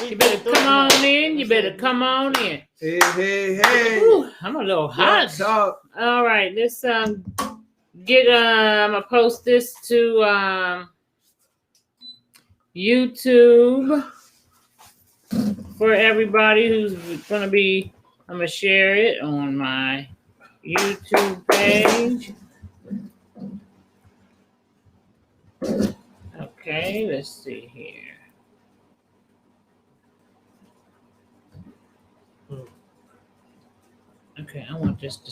You better come on in. You better come on in. Hey. Ooh, I'm a little hot. All right, let's get I'm gonna post this to YouTube for everybody who's gonna be. I'm gonna share it on my YouTube page. Okay, let's see here. Okay, I want this to.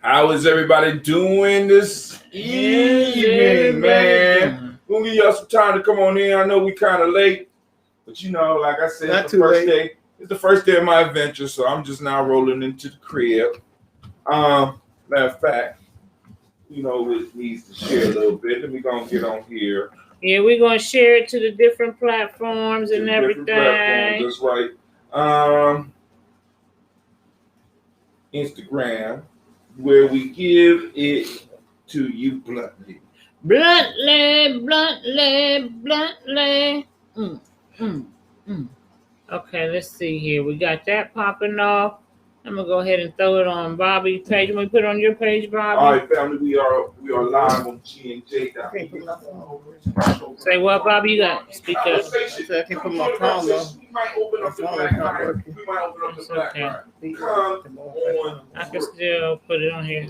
How is everybody doing this evening, man? We'll give y'all some time to come on in. I know we kind of late, but you know, like I said, it's the first day. It's the first day of my adventure, so I'm just now rolling into the crib. Matter of fact, you know, it needs to share a little bit. Then we're gonna get on here. Yeah, we're gonna share it to the different platforms and everything. That's right. Instagram, where we give it to you bluntly. Bluntly. Okay, let's see here. We got that popping off. I'm gonna go ahead and throw it on Bobby's page. I'm gonna put it on your page, Bobby. All right, family, we are live on GNJ. Say what, Bobby? You got speak up. I can't put my phone on. We might open up the Blackberry. Come on. I can still put it on here.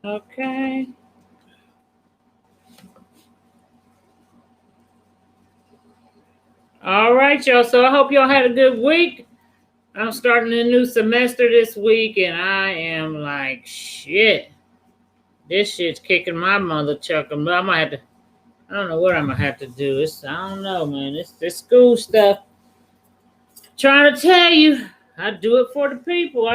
Okay. All right, y'all. So I hope y'all had a good week. I'm starting a new semester this week, and I am like, shit. This shit's kicking my mother chucking. But I might have to. I don't know what I'm gonna have to do. I don't know, man. It's this school stuff. Trying to tell you, I do it for the people.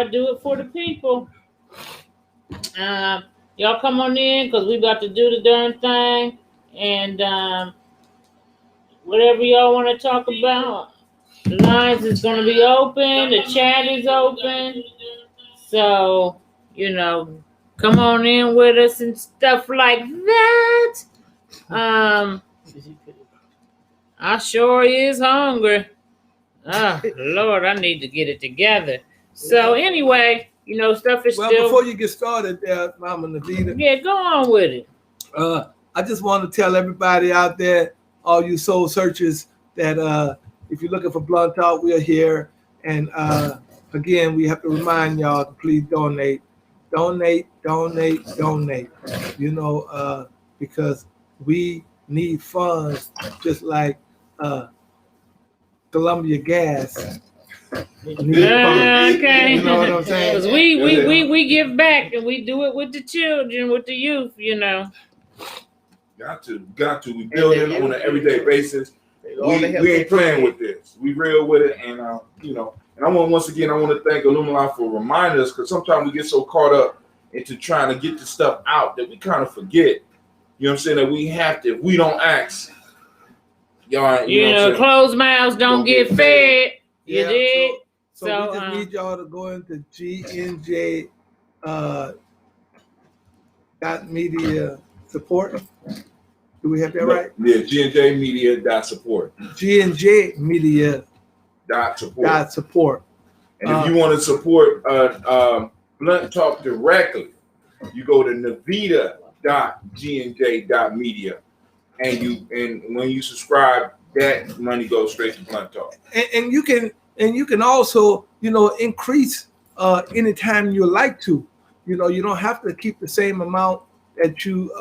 Y'all come on in because we about to do the darn thing. And whatever y'all want to talk about, the lines is going to be open. The chat is open. So, you know, come on in with us and stuff like that. I sure is hungry. Oh, Lord, I need to get it together. So anyway, you know, stuff is still... before you get started there, Mama Navita. Yeah, go on with it. I just want to tell everybody out there, all you soul searchers, that if you're looking for Blunt Talk, we are here. And again, we have to remind y'all to please donate. Donate. You know, because we need funds just like Columbia Gas. Okay. You know what I'm saying? Because we give back and we do it with the children, with the youth, you know. Got to. We build it on an everyday basis. We ain't playing with this. We real with it, and you know. And I want to thank Illumilon for reminding us, because sometimes we get so caught up into trying to get the stuff out that we kind of forget. You know what I'm saying? That we have to. If we don't ask, y'all. You know, closed mouths don't get fed. You did. So we just need y'all to go into GNJ .media support. Do we have that right? Yeah, GNJmedia.support. GNJmedia.support. And if you want to support Blunt Talk directly, you go to navita.gnj.media, and when you subscribe, that money goes straight to Blunt Talk. And you can also, you know, increase anytime you like to. You know, you don't have to keep the same amount that you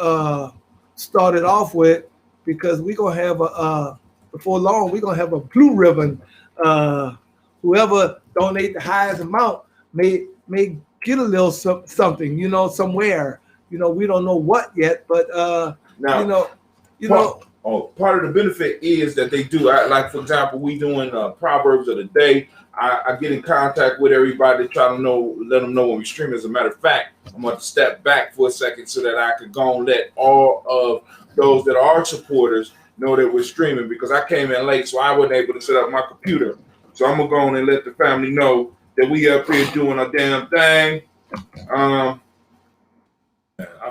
started off with, because we're gonna have before long we're gonna have a blue ribbon. Whoever donate the highest amount may get a little something, you know, somewhere. You know, we don't know what yet, but now, you know. Part of the benefit is that they do. Like, for example, we doing Proverbs of the Day. I get in contact with everybody to try to let them know when we stream. As a matter of fact, I'm going to step back for a second so that I could go and let all of those that are supporters know that we're streaming, because I came in late, so I wasn't able to set up my computer. So I'm going to go on and let the family know that we up here doing our damn thing. I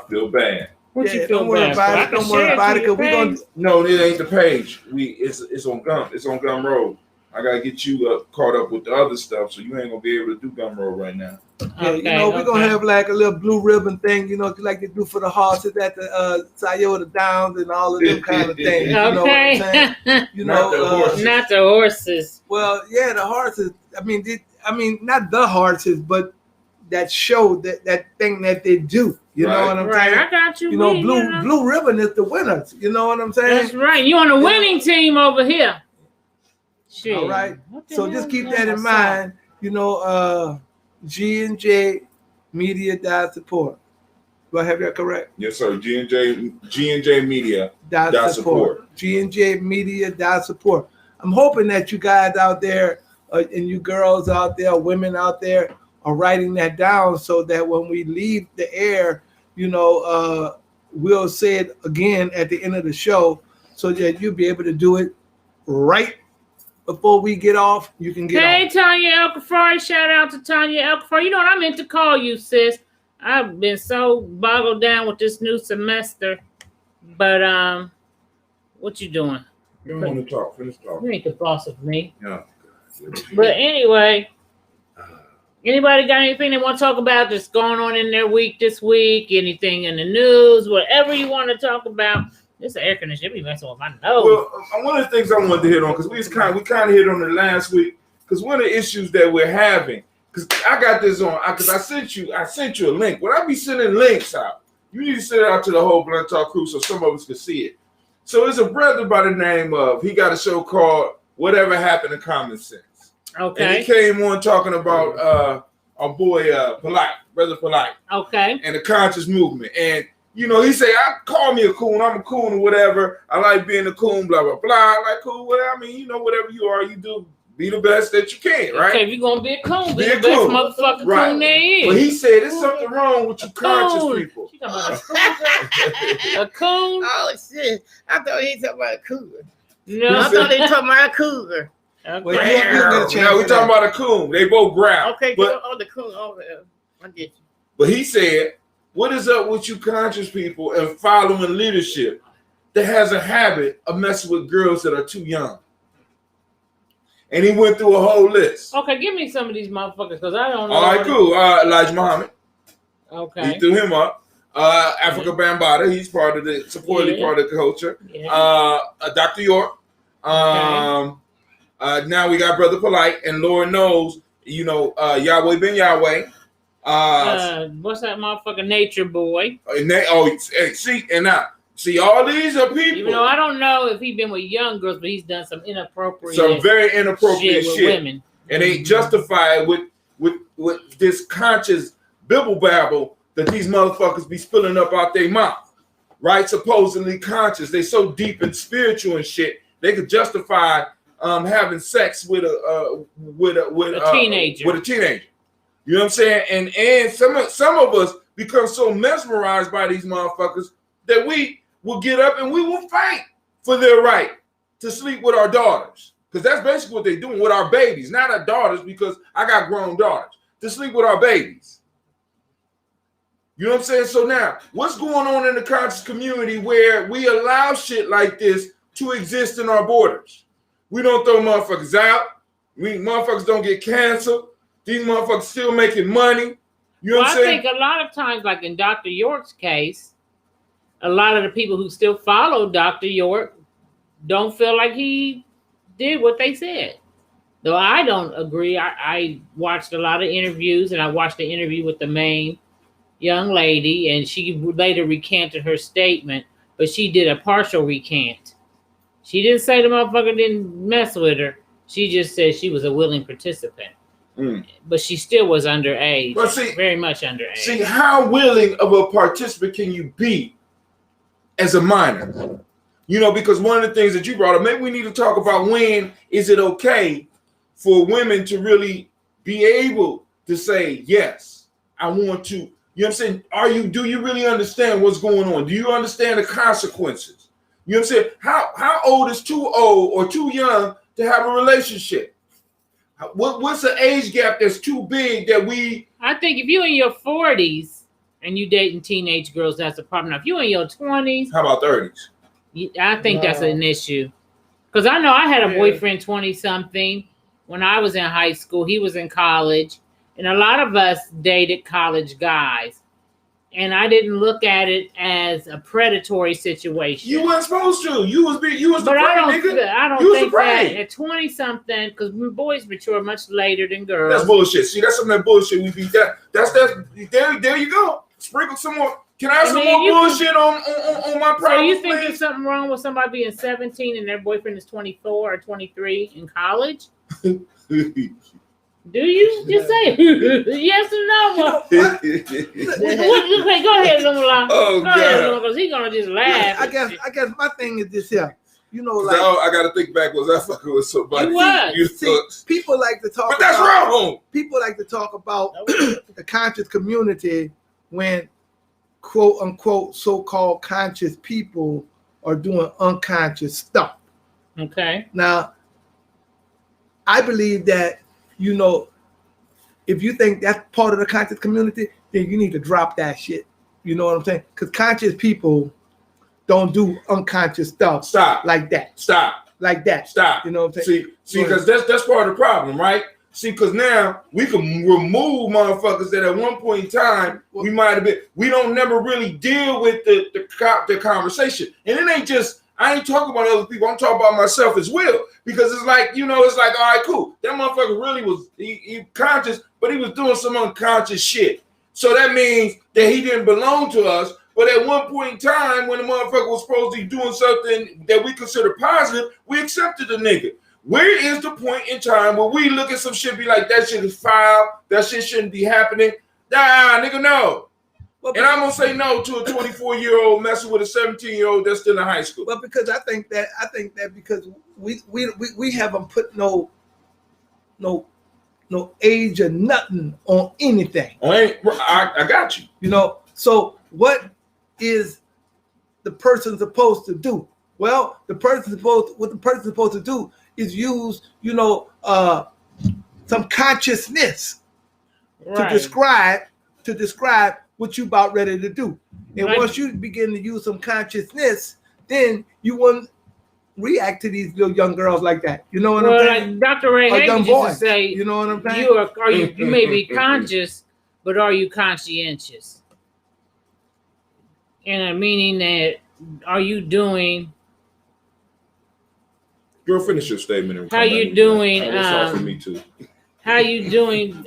feel bad. What you feel don't worry about it. Don't worry about it, because we're going to... No, it ain't the page. It's on Gum. It's on Gumroad. I gotta get you caught up with the other stuff, so you ain't gonna be able to do Gumroad right now. Yeah, we're gonna have like a little blue ribbon thing, like they do for the horses at the Toyota Downs and all of them kind of things. You know what I'm saying? Not the horses. Well, yeah, the horses. I mean, not the horses, but that show, that thing that they do. You know what I'm saying? I got you. Blue ribbon is the winners. You know what I'm saying? That's right. You on the winning team over here. Shit. All right. So just keep that in mind. G&J Media support. Do I have that correct? Yes, sir. G&J Media support. G&J Media support. I'm hoping that you guys out there and you girls out there, women out there, are writing that down so that when we leave the air, we'll say it again at the end of the show, so that you'll be able to do it right before we get off. You can get off. Hey, Tanya El-Kafari. Shout out to Tanya El-Kafari. You know what? I meant to call you, sis. I've been so boggled down with this new semester. But what you doing? You don't want to talk. Finish talking. You ain't the boss of me. Yeah. But anyway, anybody got anything they want to talk about that's going on in their week this week? Anything in the news? Whatever you want to talk about. This air conditioner be messing with my nose. Well, one of the things I wanted to hit on, because we kind of hit on it last week, because one of the issues that we're having, because I got this on, because I sent you a link. When I be sending links out, you need to send it out to the whole Blunt Talk crew so some of us can see it. So it's a brother by the name of, he got a show called Whatever Happened to Common Sense. Okay. And he came on talking about our boy Brother Polite. Okay. And the conscious movement. And he say, call me a coon. I'm a coon or whatever. I like being a coon, blah, blah, blah. I like cool, whatever. I mean, whatever you are, you do. Be the best that you can, right? Okay, if you're going to be a coon, be the best motherfucking coon there is. But he said, there's something wrong with you conscious people. A coon? Oh, shit. I thought he talking about a cougar. No, I thought he talking about a cougar. Okay. No, we talking about a coon. They both growl. Okay, but the coon over there. I get you. But he said, what is up with you conscious people and following leadership that has a habit of messing with girls that are too young? And he went through a whole list. Okay, give me some of these motherfuckers, because I don't know. All right, cool. Elijah Muhammad. Okay. He threw him up. Africa Bambaataa, he's part of the, supposedly part of the culture. Yeah. Dr. York. Now we got Brother Polite, and Lord knows, Yahweh Ben Yahweh. What's that motherfucking Nature Boy? See, all these are people. Even though I don't know if he's been with young girls, but he's done some very inappropriate shit with women, and they justify with this conscious bibble babble that these motherfuckers be spilling up out their mouth, right? Supposedly conscious, they so deep and spiritual and shit, they could justify having sex with a teenager. You know what I'm saying? And some of us become so mesmerized by these motherfuckers that we will get up and we will fight for their right to sleep with our daughters. Because that's basically what they're doing with our babies. Not our daughters, because I got grown daughters. To sleep with our babies. You know what I'm saying? So now, what's going on in the conscious community where we allow shit like this to exist in our borders? We don't throw motherfuckers out. Motherfuckers don't get canceled. These motherfuckers still making money. You know what I'm saying? I think a lot of times, like in Dr. York's case, a lot of the people who still follow Dr. York don't feel like he did what they said. Though I don't agree. I watched a lot of interviews, and I watched the interview with the main young lady, and she later recanted her statement, but she did a partial recant. She didn't say the motherfucker didn't mess with her. She just said she was a willing participant. But she still was underage. But see, very much underage. See, how willing of a participant can you be as a minor? Because one of the things that you brought up, maybe we need to talk about when is it okay for women to really be able to say, yes, I want to. You know what I'm saying? Do you really understand what's going on? Do you understand the consequences? You know what I'm saying? How old is too old or too young to have a relationship? What's the age gap that's too big that we? I think if you're in your 40s and you dating teenage girls, that's a problem. Now, if you're in your 20s, how about 30s? I think that's an issue. Because I know I had a boyfriend 20-something when I was in high school. He was in college. And a lot of us dated college guys. And I didn't look at it as a predatory situation. You weren't supposed to. You was the but prey, I don't think that at 20-something, because boys mature much later than girls. That's bullshit. See, that's some of that bullshit we beat that. There you go. Sprinkle some more. Can I have some more bullshit on my problem? So you think there's something wrong with somebody being 17 and their boyfriend is 24 or 23 in college? Do you just say yes or no? Okay, go ahead, Lumala. Oh, go ahead, because he's gonna just laugh. I guess my thing is this here. You know, like I gotta think back. Was I fucking with somebody? People like to talk. But that's wrong. People like to talk about the conscious community when quote unquote so-called conscious people are doing unconscious stuff. Okay. Now, I believe that, you know, if you think that's part of the conscious community, then you need to drop that shit. You know what I'm saying? Because conscious people don't do unconscious stuff. Stop. Like that. Stop. Like that. Stop. You know what I'm saying? See, because that's part of the problem, right? See, because now we can remove motherfuckers that at one point in time we might have been. We don't never really deal with the conversation, and it ain't just. I ain't talking about other people. I'm talking about myself as well. Because it's like, you know, it's like, all right, cool. That motherfucker really was he conscious, but he was doing some unconscious shit. So that means that he didn't belong to us. But at one point in time, when the motherfucker was supposed to be doing something that we consider positive, we accepted the nigga. Where is the point in time where we look at some shit be like, that shit is foul, that shit shouldn't be happening? Nah, nigga, no. And I'm gonna say no to a 24-year-old messing with a 17-year-old that's still in high school. Well, because I think that because we haven't put no age or nothing on anything. I got you. You know, so what is the person supposed to do? Well, what the person's supposed to do is use, you know, some consciousness to describe what you about ready to do. And once you begin to use some consciousness, then you won't react to these little young girls like that. You know what I'm saying? Dr. Ray Hagen used to say, you know what I'm saying? You may be conscious, but are you conscientious? And meaning that are you doing? Girl, finish your statement. How you doing? That's for me too. How you doing?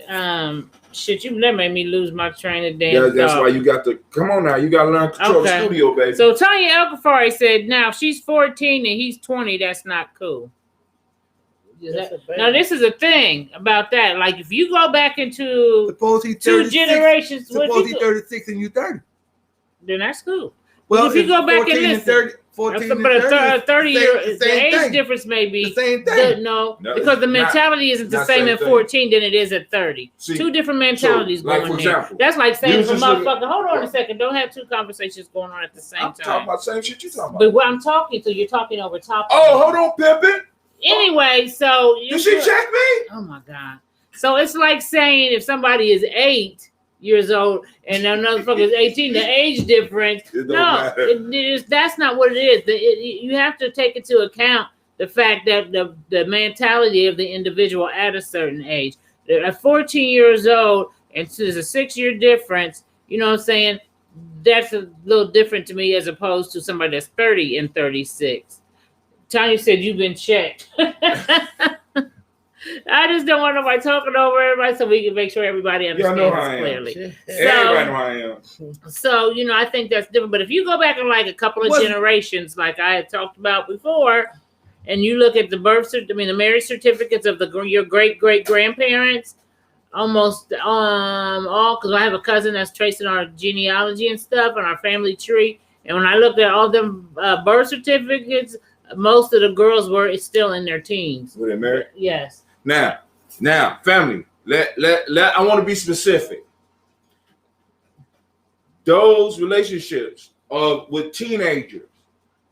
Shit, that made me lose my train of damn. Yeah, that's why you got to come on now. You got to learn to control the studio, baby. So Tanya El-Kafari said, "Now if she's 14 and he's 20, that's not cool." Now this is a thing about that. Like if you go back into two generations, suppose he's 36 and you 30, then that's cool. Well, if you go back and listen. 14 but a 30-year, the age thing. Difference may be the same thing. No, because the mentality isn't the same at 14 than it is at 30. See, two different mentalities going on there. That's like saying to a motherfucker, hold on a second, don't have two conversations going on at the same time. I'm talking about the same shit you talking about. But what I'm talking to, you're talking over top. Oh, hold on, Pimpin'. Anyway, so did she check me? Oh my God. So it's like saying if somebody is 8 years old and another fucker is 18, the age difference. That's not what it is. You have to take into account the fact that the mentality of the individual at a certain age. At 14 years old, and so there's a 6-year difference, you know what I'm saying? That's a little different to me as opposed to somebody that's 30 and 36. Tanya said you've been checked. I just don't want nobody talking over everybody, so we can make sure everybody understands clearly. Everybody know I am. So, you know, I think that's different. But if you go back in like a couple of generations, like I had talked about before, and you look at the the marriage certificates of your great grandparents, almost all, because I have a cousin that's tracing our genealogy and stuff on our family tree. And when I looked at all them birth certificates, most of the girls were still in their teens. Were they married? Yes. Now, family. I want to be specific. Those relationships with teenagers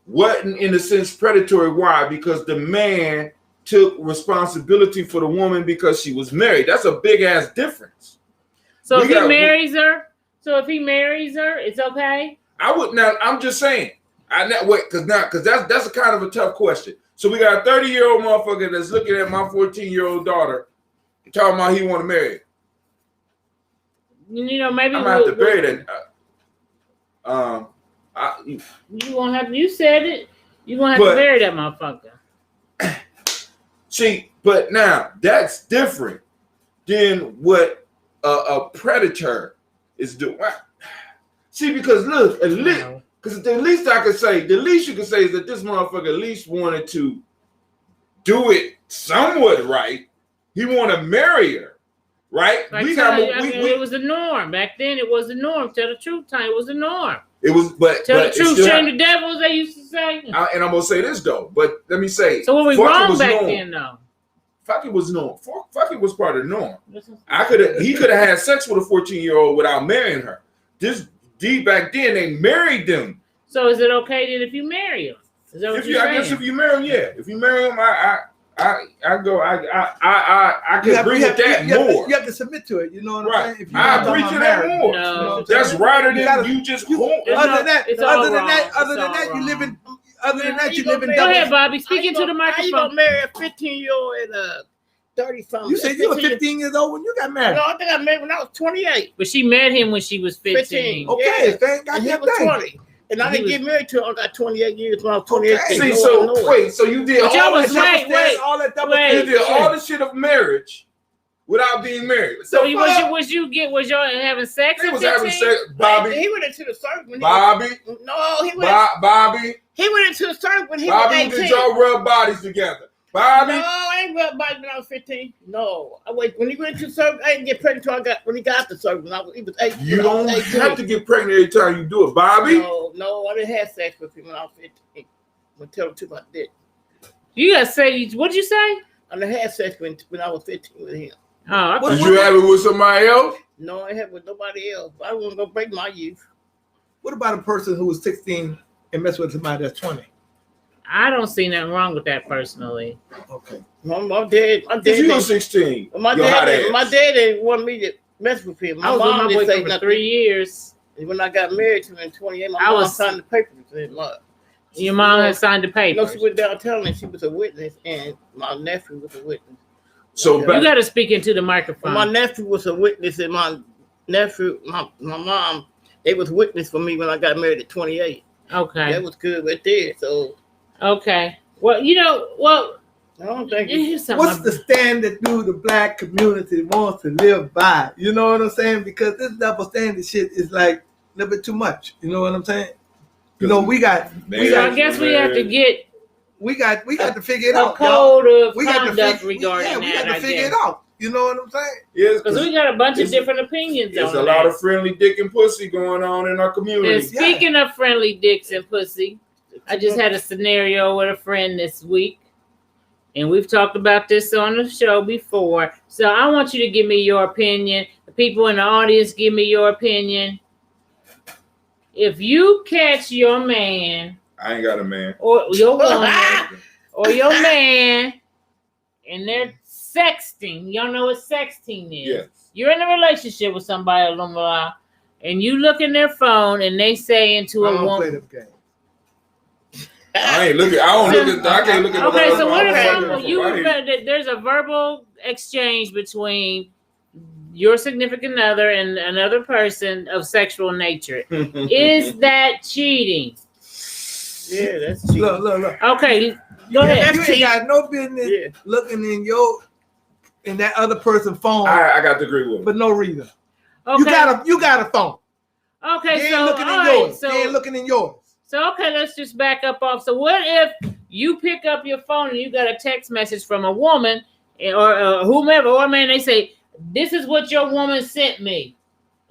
wasn't in a sense predatory. Why? Because the man took responsibility for the woman because she was married. That's a big ass difference. So if he marries her, it's okay. I would now. I'm just saying. Because that's a kind of a tough question. So we got a 30-year-old motherfucker that's looking at my 14-year-old daughter, talking about he want to marry her. You know, maybe I'm gonna have to bury that. You won't have. You said it. You gonna have to bury that motherfucker. See, but now that's different than what a predator is doing. See, because look, at least I could say, the least you could say is that this motherfucker at least wanted to do it somewhat right. He want to marry her, right? Like it was the norm back then. It was the norm. Tell the truth, Tony. It was the norm. It was, tell the truth, shame the devil, as they used to say. And I'm gonna say this though, but let me say. So what was wrong back then, though? Fucking was norm. Fucking was part of the norm. He could have had sex with a 14-year-old without marrying her. This deep back then, they married them. So is it okay then if you marry him? Is that what you're saying? I guess if you marry him, yeah. If you marry him, I can agree with that more. You have to submit to it. You know what I'm saying? I agree to that more. No, that's righter than you just. Other than that, you live in. Other than that, you live in. Go ahead, Bobby. Speak into the microphone. How you gonna marry a 15-year-old and a 30-something? You said you were 15 years old when you got married. No, I think I married when I was 28. But she met him when she was 15. Okay, thank God. And he was 20. And I didn't get married till I got 28 years when I was 28. Okay. See, so you did all the shit of marriage without being married. So was you having sex? He was having sex, Bobby. He went into the circle. Bobby. No, he went. Bobby. He went into the circle when he was 18. Bobby, did y'all rub bodies together? Bobby. No, I ain't rubbed bodies when I was 15. No, when he went into the circle, I didn't get pregnant until when he got the circle. He was 18. You don't have to get pregnant every time you do it, Bobby. No, I didn't have sex with him when I was 15. I'm tell him too much dick. You gotta say, what'd you say? I didn't have sex when I was 15 with him. Oh, did you have it with somebody else? No, I had it with nobody else. I don't want to go break my youth. What about a person who was 16 and messed with somebody that's 20? I don't see nothing wrong with that personally. Okay. My dad. You were 16. My dad didn't want me to mess with him. I was with my boyfriend for 3 years. And when I got married to him in 28, my mom signed the papers. Your mom had signed the papers? No, she went downtown and she was a witness, and my nephew was a witness. So you got to speak into the microphone. My nephew was a witness, and my mom, they was witness for me when I got married at 28. Okay. That was good right there. So. Okay. Well, I don't think what's the standard the black community wants to live by? You know what I'm saying? Because this double standard shit is like a little bit too much. You know what I'm saying? I guess we have to get. We got to figure it out. A code of conduct regarding that. We got to figure it out. You know what I'm saying? Yes, because we got a bunch of different opinions. There's a lot of friendly dick and pussy going on in our community. And speaking of friendly dicks and pussy, I just had a scenario with a friend this week, and we've talked about this on the show before. So I want you to give me your opinion. The people in the audience, give me your opinion. If you catch your man, I ain't got a man, or your woman, or your man, and they're sexting, y'all know what sexting is. Yes. You're in a relationship with somebody, and you look in their phone, and they say into a woman. Play the game. I ain't looking. I don't look at. I can't look at. Okay, so what if there's a verbal exchange between your significant other and another person of sexual nature? Is that cheating? Yeah, that's cheating. Look. Okay, go ahead. You ain't got no business looking in that other person's phone. I got to agree with him. For no reason. Okay. You got a phone. Okay, you ain't looking in yours. You ain't looking in yours. So, okay, let's just back up off. So what if you pick up your phone and you got a text message from a woman or whomever, or man, they say, this is what your woman sent me.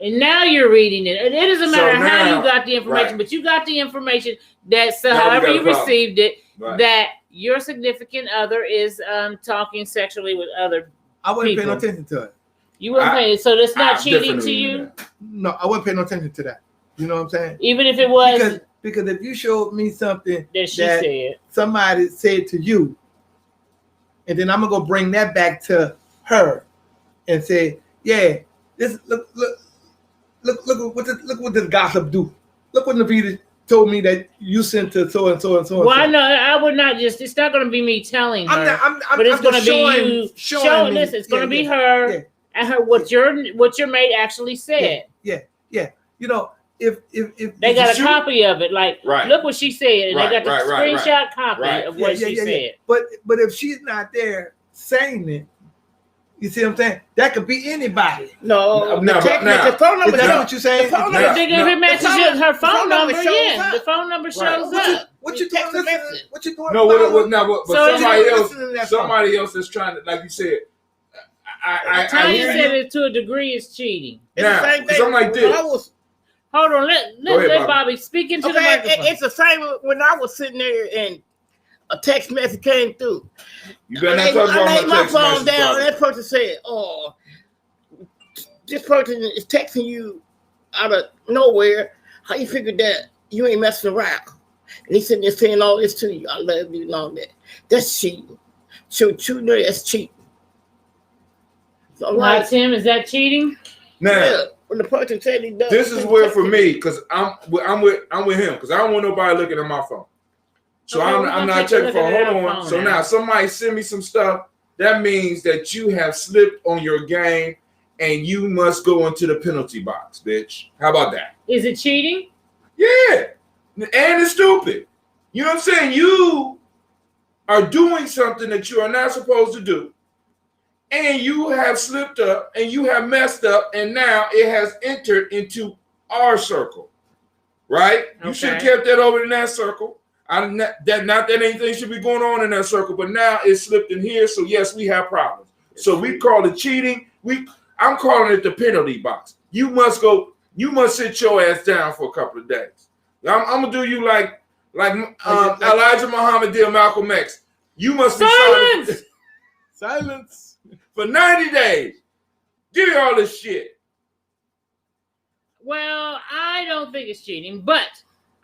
And now you're reading it. It doesn't matter how you got the information, but you got the information that however you received it, that your significant other is talking sexually with other I wasn't people. paying no attention to it. You wouldn't pay, so that's not cheating to you? No, I wasn't paying no attention to that. You know what I'm saying? Even if it was because if you showed me something that she said, somebody said to you, and then I'm gonna go bring that back to her and say, yeah, this look what this gossip do. Look what Navita told me that you sent to so and so and so. Well, no, I would not just. It's not going to be me telling her, but it's going to be you showing this. It's going to be her and her what your mate actually said. Yeah. You know, if they got a copy of it, like look what she said, and they got the screenshot copy of what she said. But if she's not there saying it. You see what I'm saying? That could be anybody. No, the phone number. Is that what you're saying? If it matches her phone number, yeah, the phone number shows up. What you doing? What you doing? No, but somebody else is trying to, like you said. Tanya said it to a degree is cheating. Now, because I'm like this. Hold on, let Bobby speak into the microphone. It's the same when I was sitting there and a text message came through. You better not talk about I laid my phone down, and that person said, "Oh, this person is texting you out of nowhere. How you figured that you ain't messing around?" And he's sitting there saying all this to you. I love you and all that. That's cheating. So you know that's cheating. So like, Tim, is that cheating? Now, when the person said he does, this is where for me, because I'm with him, because I don't want nobody looking at my phone. So okay, I'm not checking for hold on. So now somebody send me some stuff. That means that you have slipped on your game and you must go into the penalty box, bitch. How about that? Is it cheating? Yeah. And it's stupid. You know what I'm saying? You are doing something that you are not supposed to do. And you have slipped up and you have messed up. And now it has entered into our circle. Right? Okay. You should have kept that over in that circle. Not that anything should be going on in that circle, but now it's slipped in here. So yes, we have problems. So we call it cheating. I'm calling it the penalty box. You must sit your ass down for a couple of days. I'm gonna do you like Elijah Muhammad did Malcolm X. You must be silence for 90 days. Give me all this shit. Well, I don't think it's cheating, but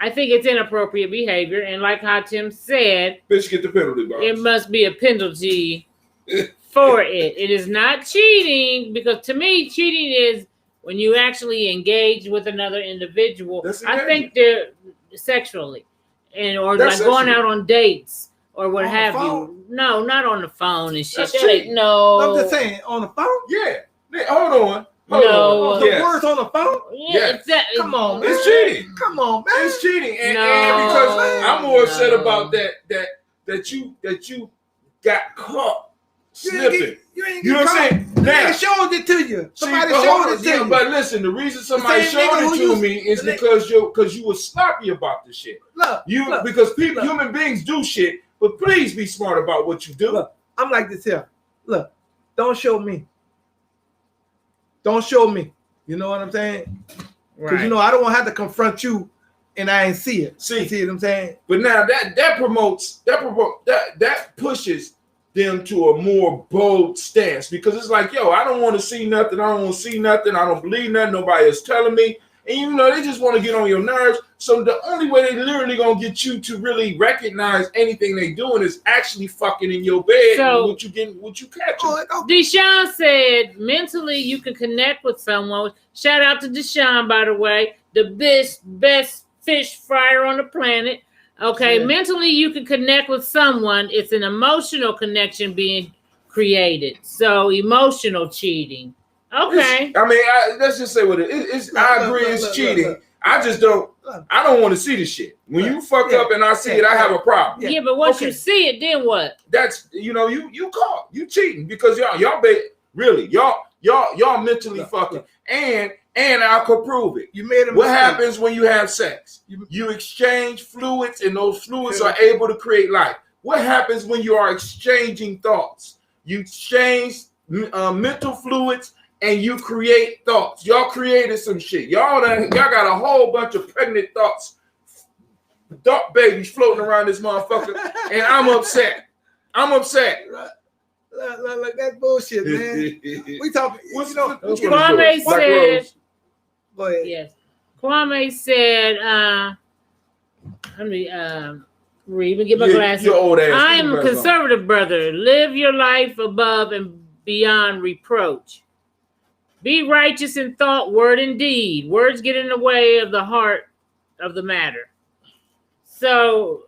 I think it's inappropriate behavior, and like how Tim said, bitch, get the penalty box. It must be a penalty for it. It is not cheating, because to me, cheating is when you actually engage with another individual. I think they're sexually, or like going out on dates or what have you. No, not on the phone and shit. No, I'm just saying on the phone. Yeah, hold on. The words on the phone? Yeah, exactly. Come on, man. It's cheating. Come on, man. It's cheating. And because I'm more upset about that you got caught slipping. You know what I'm saying? They showed it to you. Somebody showed it to you. But listen, the reason somebody showed it to me is because you were sloppy about the shit. Because human beings do shit, but please be smart about what you do. Look, I'm like this here. Look, don't show me. Don't show me. You know what I'm saying? Because I don't want to have to confront you and I ain't see it. See what I'm saying? But now that pushes them to a more bold stance, because it's like, yo, I don't want to see nothing. I don't want to see nothing. I don't believe nothing. Nobody is telling me. And they just want to get on your nerves. So the only way they literally gonna get you to really recognize anything they doing is actually fucking in your bed. So what you catch. Deshaun said mentally you can connect with someone. Shout out to Deshaun, by the way, the best fish fryer on the planet. Okay, mentally you can connect with someone. It's an emotional connection being created. So emotional cheating. Okay. Let's just say what it is. I agree, it's cheating. Look. I just don't. I don't want to see the shit. When you fuck up and I see it, I have a problem. Yeah, but once you see it, then what? That's you caught. You cheating because y'all mentally fucking and I could prove it. You made a mistake. What happens when you have sex? You exchange fluids, and those fluids are able to create life. What happens when you are exchanging thoughts? You exchange mental fluids. And you create thoughts. Y'all created some shit. Y'all got a whole bunch of pregnant thoughts dark babies floating around this motherfucker, and I'm upset. I'm upset. Look, that's bullshit, man. We talking. What's Kwame said. Go ahead. Yes, Kwame said. Let me read. Let me get my glasses. Your old ass. I am a conservative brother. Live your life above and beyond reproach. Be righteous in thought, word, and deed. Words get in the way of the heart of the matter. So,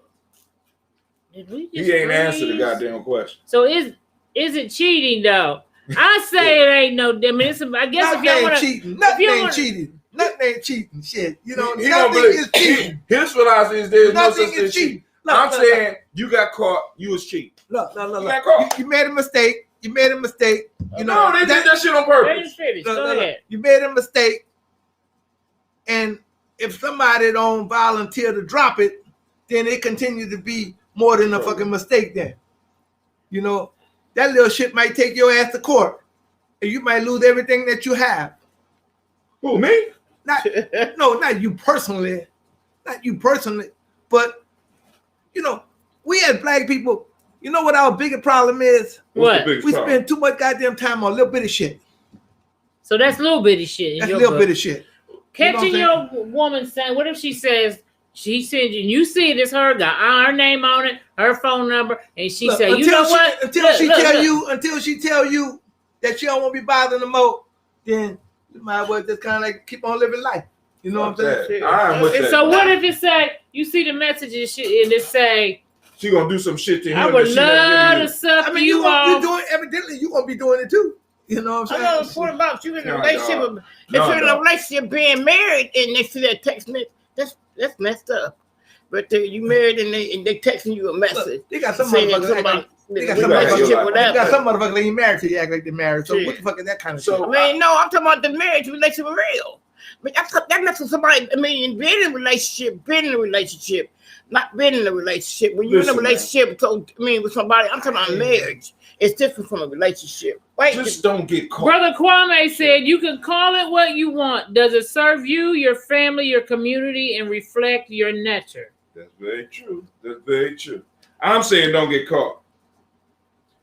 did we just He ain't answered the goddamn question. So is it cheating though? I say it ain't no. I mean, I guess if y'all want to, nothing ain't cheating. Nothing ain't cheating. Shit, you know, He nothing is cheating. Here's what I say: is there's no Nothing such thing is as cheating. cheating. I'm saying you got caught. You was cheating. Look. You got caught. You made a mistake. You made a mistake. You know, No, they did that shit on let purpose. us finish. Go ahead. You made a mistake, and if somebody don't volunteer to drop it, then it continues to be more than a fucking mistake. Then, you know, that little shit might take your ass to court, and you might lose everything that you have. Who, me? Not you personally, but you know, we as black people, you know what our biggest problem is? What? We spend too much goddamn time on little bitty shit. So that's little bitty shit. That's little bitty shit. Catching your woman saying, what if she says she sends you see it, it's her, got her name on it, her phone number, and she say, you know what? Until she tell you that she don't want to be bothered no more, then you might as well just kind of like keep on living life. You know what I'm saying? And so what if it say you see the message and shit, and it say she gonna do some shit to him? I would love to suck you off. Evidently you gonna be doing it too. You know what I'm saying? I know the point about you in a relationship. If you're in a relationship being married and they see that text message, that's messed up. But you married and they texting you a message. Look, they got some motherfuckers. They got some motherfuckers that ain't married till you act like they're married. So what the fuck is that kind of shit? I mean, no, I'm talking about the marriage relationship for real. I mean, that makes somebody. I mean, being in a relationship, not being in a relationship. When you're in a relationship, with somebody, I'm talking about marriage. It's different from a relationship. Just don't get caught. Brother Kwame said, you can call it what you want. Does it serve you, your family, your community, and reflect your nature? That's very true. That's very true. I'm saying don't get caught.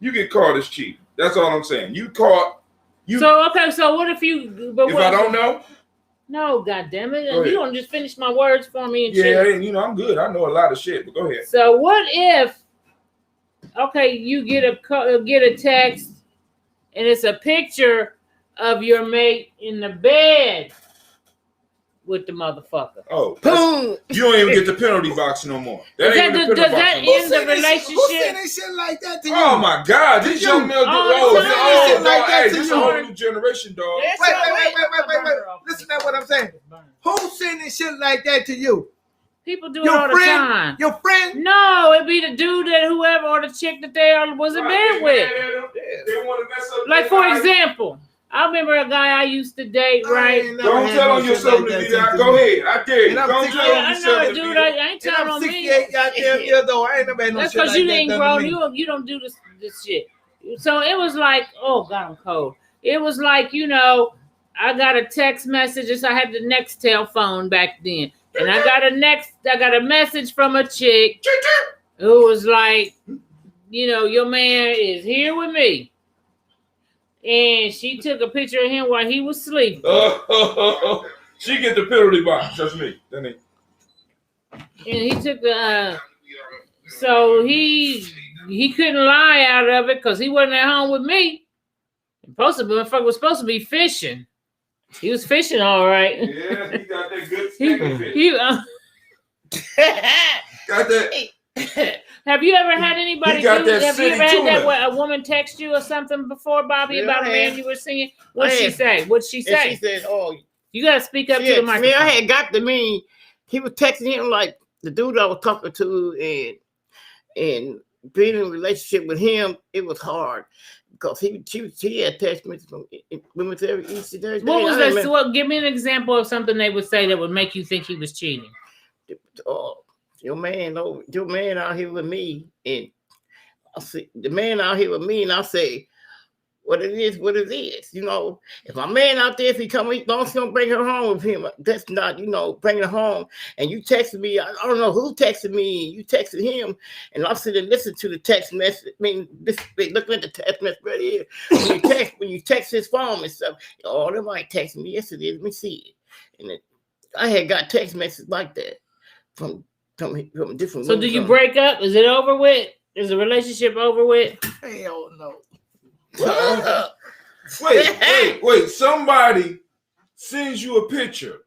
You get caught as cheating. That's all I'm saying. You caught. So what if you? But if I don't know. No, goddammit. You don't just finish my words for me and shit. Yeah, you know, I'm good. I know a lot of shit, but go ahead. So what if, you get a text and it's a picture of your mate in the bed with the motherfucker. Oh, you don't even get the penalty box no more. Does that end the relationship? Who said they shit like that to you? Oh my God, this young man, this is a whole new generation, dog. Wait. Listen to what I'm saying. Who's saying shit like that to you? People do it all the time. Your friend? No, it'd be the dude that whoever or the chick that they was in bed with. They want to mess up. Like for example, I remember a guy I used to date, right? Don't tell on yourself to do that. Go ahead. I dare you. Don't tell on yourself to do that. I ain't telling on me. 68 goddamn years old. I ain't never had no shit like that. That's because you ain't grown. You don't do this shit. So it was like, oh God, I'm cold. It was like, I got a text message. I had the Nextel phone back then. And I got a message from a chick who was like, your man is here with me. And she took a picture of him while he was sleeping. She get the penalty box. That's me. And he took so he couldn't lie out of it because he wasn't at home with me. Motherfucker was supposed to be fishing. He was fishing all right. Yeah, he got that good fish. Got that. Have you ever had anybody have you ever had that where a woman text you or something before, Bobby, about a man you were seeing? What'd she say? She said, oh, you gotta speak up to the microphone. I had got to me. He was texting him like the dude I was talking to and being in a relationship with him, it was hard. Because he had text me from women every Easter Thursday. What was that? So give me an example of something they would say that would make you think he was cheating. Your man out here with me, and I see the man out here with me, and I say, what it is, what it is. You know, if my man out there, if he come, as long as he don't bring her home with him, that's not, you know, bring her home. And you texted me, I don't know who texted me, you texted him, and I'm sitting and listen to the text message. I mean, looking at the text message right here. When you text his phone and stuff, oh, they might text me yesterday. Let me see it. And I had got text messages like that from different. So do you break up? Is it over with? Is the relationship over with? Hell no. Wait. Somebody sends you a picture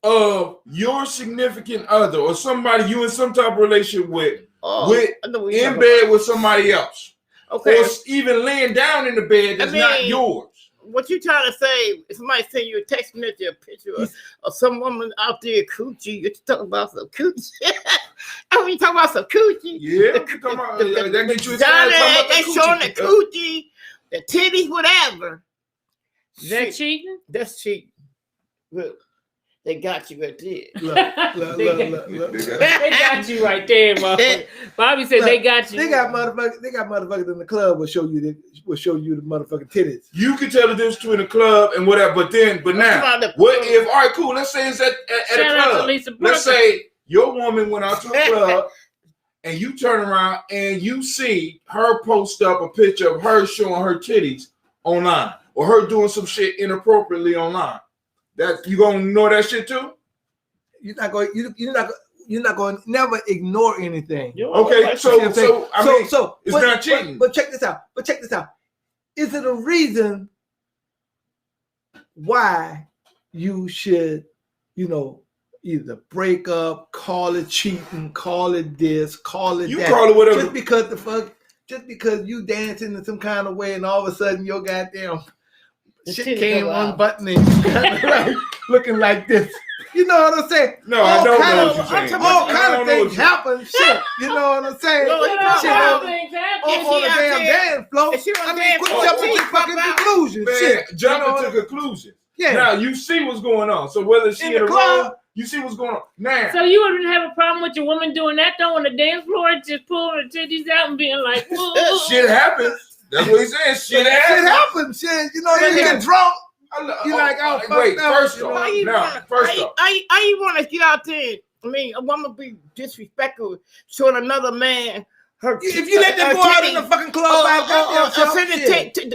of your significant other or somebody you in some type of relationship with in bed with somebody else. Okay. Or even laying down in the bed that's not yours. What you trying to say? If somebody send you a text message, a picture of some woman out there coochie, you're talking about some coochie. I mean, you talking about some coochie. Yeah, that get you excited. They showing the coochie, the titties, whatever. Is that cheating? That's cheating. Look, they got you right there. Look. They got you right there, motherfucker. Bobby said they got you. They got motherfuckers in the club will show you the motherfucking titties. You can tell the difference between the now, what if? All right, cool. Let's say it's at a club. Let's say your woman went out to a club, and you turn around and you see her post up a picture of her showing her titties online, or her doing some shit inappropriately online. That you gonna ignore that shit too? You're not going to never ignore anything. Okay, so it's not cheating. But check this out. Is it a reason why you should, either break up, call it cheating, call it this, call it you that? Call it whatever. Just because you dancing in some kind of way and all of a sudden your goddamn shit came unbuttoning, looking like this. You know what I'm saying? No, I don't know what you're saying. All kind of things happen. Shit, you know what I'm saying? Shit on the damn dance floor. I mean, quit jumping to fucking conclusions. Man, jumping to conclusions. Yeah. Now you see what's going on. So whether she in the club, you see what's going on. Now. So you wouldn't have a problem with your woman doing that though on the dance floor, just pulling her titties out and being like, whoa. Shit happens. That's what he's saying. Shit happens. Shit, you get drunk. You like, oh, wait, first off, I you want to get out there. I mean, a woman be disrespectful, showing another man her. If you let them go out in the fucking club by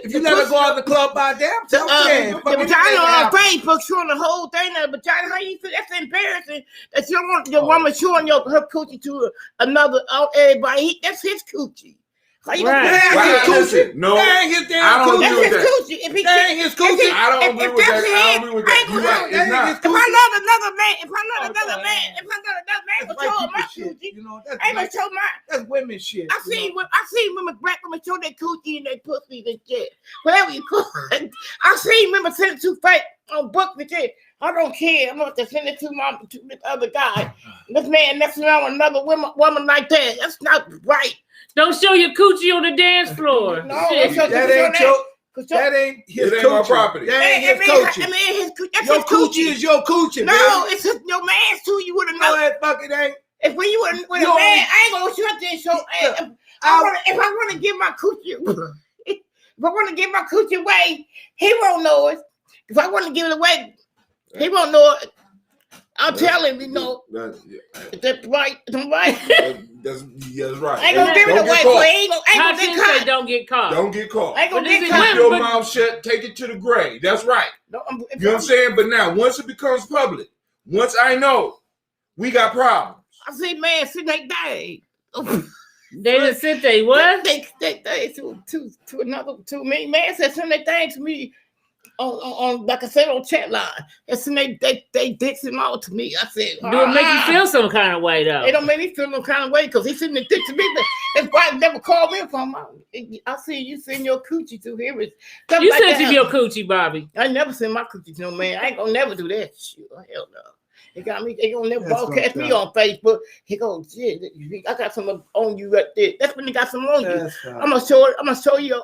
if you let her go out in the club by damn self, the vagina on Facebook showing the whole thing. The vagina, how you feel? That's embarrassing. That you don't want your woman showing her coochie to another everybody. That's his coochie. Right. No, I don't agree with that. That ain't his coochie. I don't agree with that. You're right. It's not. If I love another man, gonna show my coochie. I ain't gonna show mine. That's women shit. I seen black women show their coochie and their pussy and shit. Whatever you call it. I seen women send it to fake on book and shit. I don't care. I'm going to send it to this other guy. This man messing around with another woman like that. That's not right. Don't show your coochie on the dance floor. No, that ain't his coochie. My property. That ain't his coochie. Your coochie is your coochie. No, it's your man's too. You wouldn't know. No, that fucking ain't. If when you with a man, I ain't gonna show this. So if I want to give my coochie, if I want to give my coochie away, he won't know it. If I want to give it away, he won't know it. I'll tell him, that's right. I'm right. That's right. I ain't gonna give it away. I ain't gonna get caught. Don't get caught. Don't get caught. I ain't gonna get caught. Keep your mouth shut. Take it to the grave. That's right. You know what I'm saying? But now, once it becomes public, once I know, we got problems. I see man sitting like that. They just sit there. What? They to another to me. Man said send that thing to me. On like I said on chat line, and so they dicks him out to me. I said, do it make you feel some kind of way though? It don't make me feel no kind of way because he sending the dick to me. That's why I never called me from. I see you send your coochie to him. You like sent your coochie, Bobby. I never send my coochie to no man. I ain't gonna never do that shit. Hell no. They got me. They gonna never broadcast me on Facebook. He goes, yeah, I got some on you right there. That's when they got some on you. I'm gonna show you.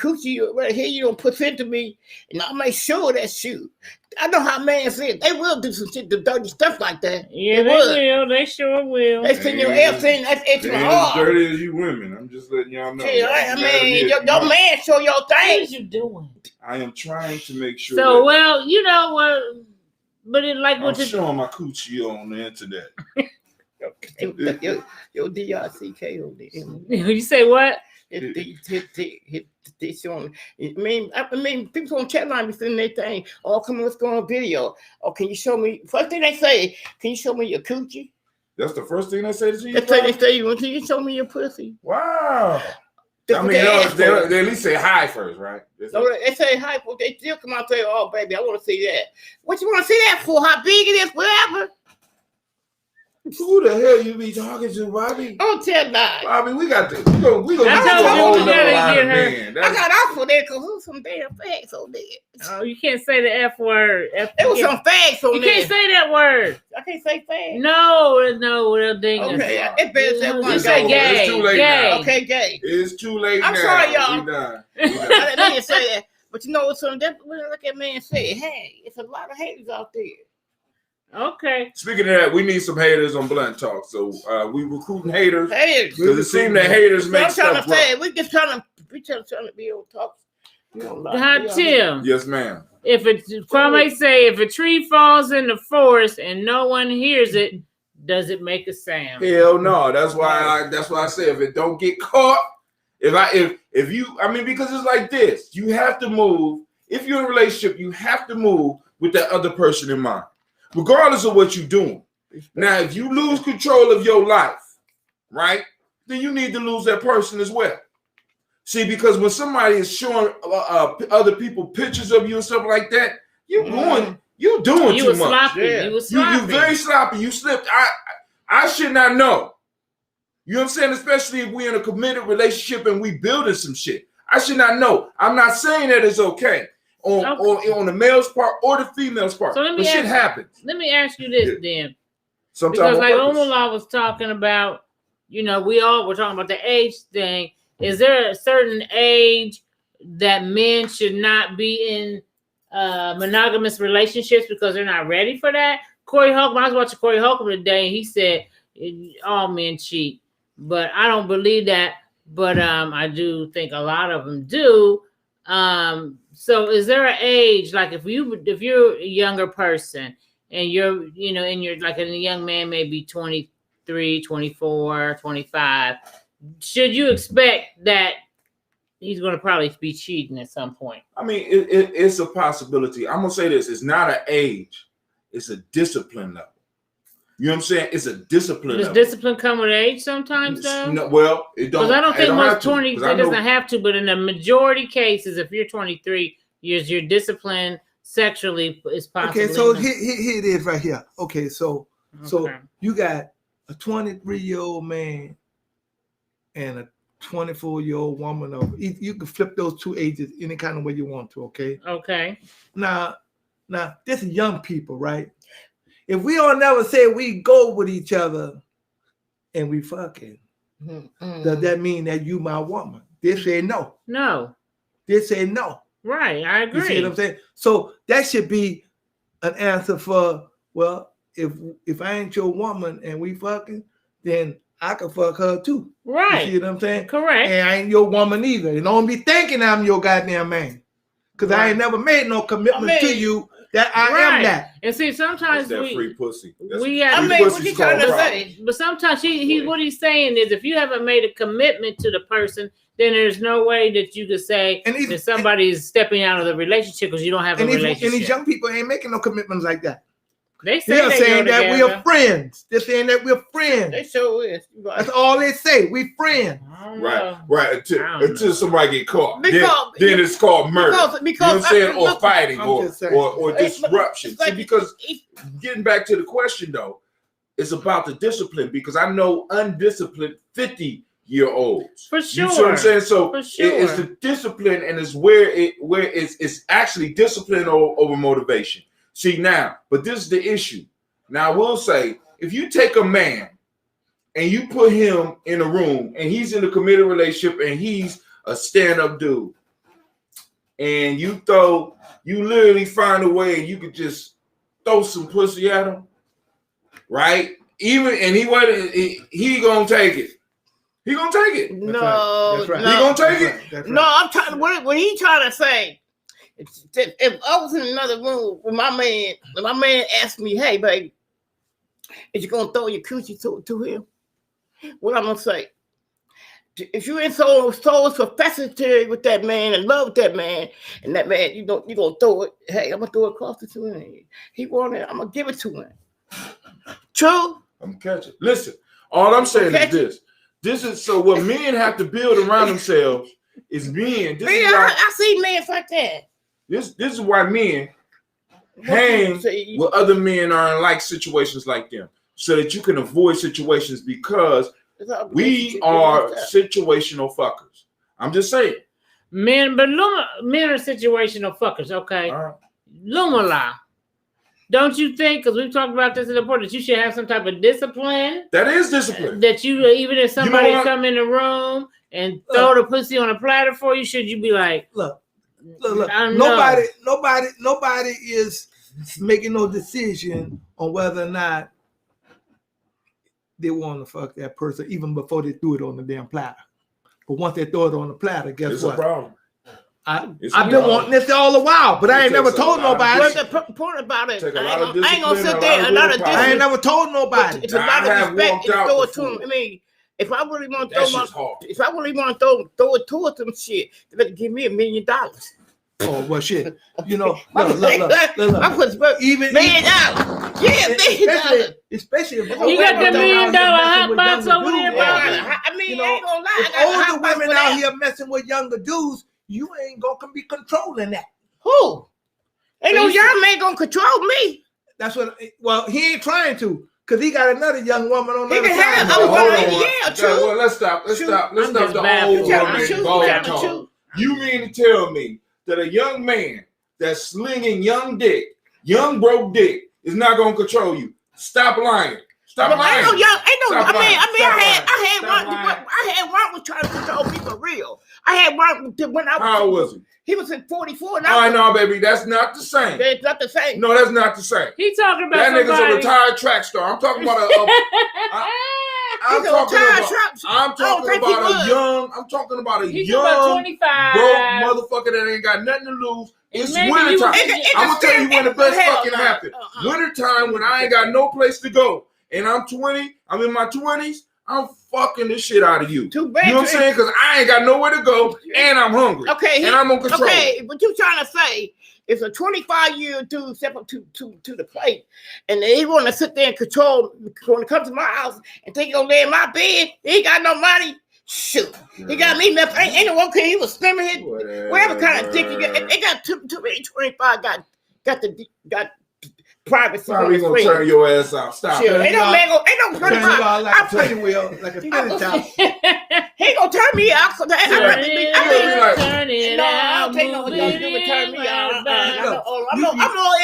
coochie right here you don't present to me, and I'll make sure that's you. I know how men is. They will do some shit, the dirty stuff like that. Yeah, they will. They sure will. They send your ass in. That's extra hard. As dirty as you women. I'm just letting y'all know. I mean, your man show your What things. you doing? I am trying to make sure. So, well, you know what? But it like I'm what you showing my coochie on the internet. Yo, D-R-C-K on the You say what? It's on. I mean, people on chat line be sending their thing. Oh, come on, let's go on video. Oh, can you show me? First thing they say, can you show me your coochie? That's the first thing they say to you. That's what they say. Can you show me your pussy? Wow. That's I what mean, ask they for. at least say hi first, right? No, they say hi, but they still come out and say, "Oh, baby, I want to see that." What you want to see that for? How big it is? Whatever. Who the hell you be talking to, Bobby? Don't tell that. Bobby, we got to. We gonna I get told to a you whole we nother gotta line get of her. men. I got off for that because there was some damn facts on there. Oh, you can't say the F word. There was some facts on You there. can't say that word. I can't say facts. No, they'll ding us. Okay, it better say one. You It's say over. gay. It's too late Gay. now. Okay, gay. It's too late I'm now. sorry, y'all. We done. I didn't say that. But you know what's something? Like that man said, hey, it's a lot of haters out there. Okay. Speaking of that, we need some haters on Blunt Talk. So we recruiting haters Haters. because it seems that haters So make I'm trying stuff to say, rough. we just trying to be on top. You know, like, Hot Tim. Yes, ma'am. If Kwame say if a tree falls in the forest and no one hears it, does it make a sound? Hell no. That's why I say if it don't get caught, if you, I mean, because it's like this, you have to move. If you're in a relationship, you have to move with that other person in mind, regardless of what you're doing. Now, if you lose control of your life, right, then you need to lose that person as well. See, because when somebody is showing other people pictures of you and stuff like that, you doing You too was much. sloppy. Yeah. You was You sloppy. very sloppy. You slipped. I should not know. You know what I'm saying? Especially if we're in a committed relationship and we building some shit. I should not know. I'm not saying that it's okay on the male's part or the female's part. So let me but shit ask- happens. Let me ask you this then. Sometimes Because like on purpose. Omala was talking about, you know, we all were talking about the age thing. Is there a certain age that men should not be in monogamous relationships because they're not ready for that? Corey Holcomb, I was watching Corey Holcomb today, and he said all men cheat, but I don't believe that. But I do think a lot of them do. So is there an age, like if you're a younger person and you're, you know, and you're like a young man, maybe 23, 24, 25, should you expect that he's going to probably be cheating at some point? I mean, it's a possibility. I'm gonna say this: it's not an age; it's a discipline level. You know what I'm saying? It's a discipline Does level. discipline come with age sometimes, though? No, well, it don't. Because I don't think have most to, 20 'cause I it know- doesn't have to, but in the majority cases, if you're 23 years, your discipline sexually is possibly. Okay, so not- here it is right here. Okay, so Okay. you got a 23-year-old man and a 24-year-old woman. You can flip those two ages any kind of way you want to. Okay. Okay. Now, this is young people, right? If we don't never say we go with each other and we fucking, does that mean that you my woman? They say no. No. They say no. Right. I You see agree. what I'm saying? So that should be an answer for, well, if I ain't your woman and we fucking, then I can fuck her too. Right. You see what I'm saying? Correct. And I ain't your woman either. And don't be thinking I'm your goddamn man. Because I ain't never made no commitment to you that I am Right. that. And see, sometimes That's that free pussy. That's we free have- I mean, what pussy's you trying to called say? But sometimes he what he's saying is if you haven't made a commitment to the person, then there's no way that you could say And even- that somebody is stepping out of the relationship because you don't have a And relationship. these young people ain't making no commitments like that. They say They're they saying go that we together. are friends. They're saying that we're They friends. sure is. That's all they say. We friends. I don't Right, know. right. I don't Until know. somebody get caught. Because- then it's called murder. because you know what I'm saying? Or look, fighting I'm or just saying. disruption. It's like- See, because getting back to the question though, it's about the discipline because I know undisciplined 50-year-olds. For You see what sure. I'm saying? So For it's sure. the discipline and it's where it's actually discipline over motivation. See now, but this is the issue. Now I will say, if you take a man and you put him in a room and he's in a committed relationship and he's a stand-up dude, and you literally find a way and you could just throw some pussy at him, right? He gonna take it. He gonna take it. No, That's right. He gonna take it. That's right. No, I'm trying. What he trying to say? If I was in another room with my man asked me, "Hey, baby, is you gonna throw your coochie to him?" What I'm gonna say? If you ain't so sophisticated with that man and love that man, and that man, you gonna throw it. Hey, I'm gonna throw it across the to him. He want it. I'm gonna give it to him. True. I'm catching. Listen, all I'm saying is this. This is so what men have to build around themselves is men. I see men like that. This is why men hang with other men are in like situations like them, so that you can avoid situations because we are situational fuckers. I'm just saying. Men are situational fuckers, okay? Lumala. Don't you think, because we've talked about this in the report, that you should have some type of discipline? That is discipline. That you, even if somebody come in the room and throw the pussy on a platter for you, should you be like, look. Nobody is making no decision on whether or not they want to fuck that person even before they threw it on the damn platter. But once they throw it on the platter, guess it's what? A problem. I've been wanting this all the while, but I ain't never told nobody. What's the point about it? I ain't gonna sit there and not a I ain't never told nobody. It's a lot of respect to throw it to him. I mean, if I really want to throw it towards them shit, they better give me $1 million. Oh well, shit. You know, look. Even $1 million. Yeah, $1 million. Especially if you got the $1 million hot box over there, Bobby. I mean, I ain't gonna lie. If older women out here messing with younger dudes, you ain't gonna be controlling that. Who? Ain't no young man gonna control me. That's what. Well, he ain't trying to, cause he got another young woman on the other side. Well, let's stop. Let's stop the old woman ball talk. You mean to tell me that a young man that's slinging young broke dick is not gonna control you? Stop lying. Stop lying. I had one was trying to control me for real. I had one when I was. How old was he? He was in 44. And no, baby, that's not the same. It's not the same. No, that's not the same. He talking about that nigga's a retired track star. I'm talking about I'm talking about a young 25 broke motherfucker that ain't got nothing to lose. It's wintertime. I'm gonna tell you when the best fucking happen. Wintertime when I ain't got no place to go. And I'm 20, I'm in my 20s, I'm fucking the shit out of you. Too bad. You know what I'm saying? Because I ain't got nowhere to go and I'm hungry. Okay. And I'm gonna control. Okay, what you trying to say is a 25-year-old dude step up to the plate and they want to sit there and control when it comes to my house and think he's gonna lay in my bed. He ain't got no money. Shoot. He got me left. Ain't no one care. He was slimming his whatever kind of dick you got. They got too many 25 got private. Sorry, we gonna turn your ass out. Stop. Sure. Ain't no 25. Like a penny wheel, like a penny top. He ain't gonna turn me out. Turn it out. I don't take no turn me out. I'm no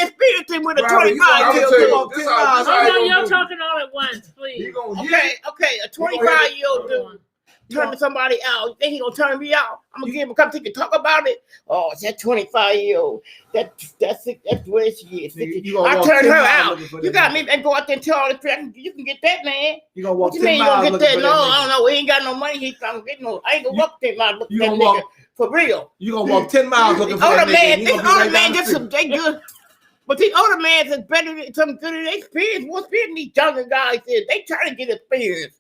experienced with a 25-year-old. You're talking all at once, please. Okay, a 25-year-old dude. Turn somebody out. You think he gonna turn me out? I'm gonna give him a couple things to talk about it. Oh, it's that 25-year-old. That's where she is. I turned her out. You got me and go out there and tell all the friends you can get that man. You gonna walk 10 miles? You gonna get that? No, I don't know. We ain't got no money. He can't get no. I ain't gonna walk 10 miles looking for that nigga for real. You gonna walk 10 miles looking for that nigga? This older man just some they good. But these older men is better than some good experience. What's being these younger guys is they trying to get experience.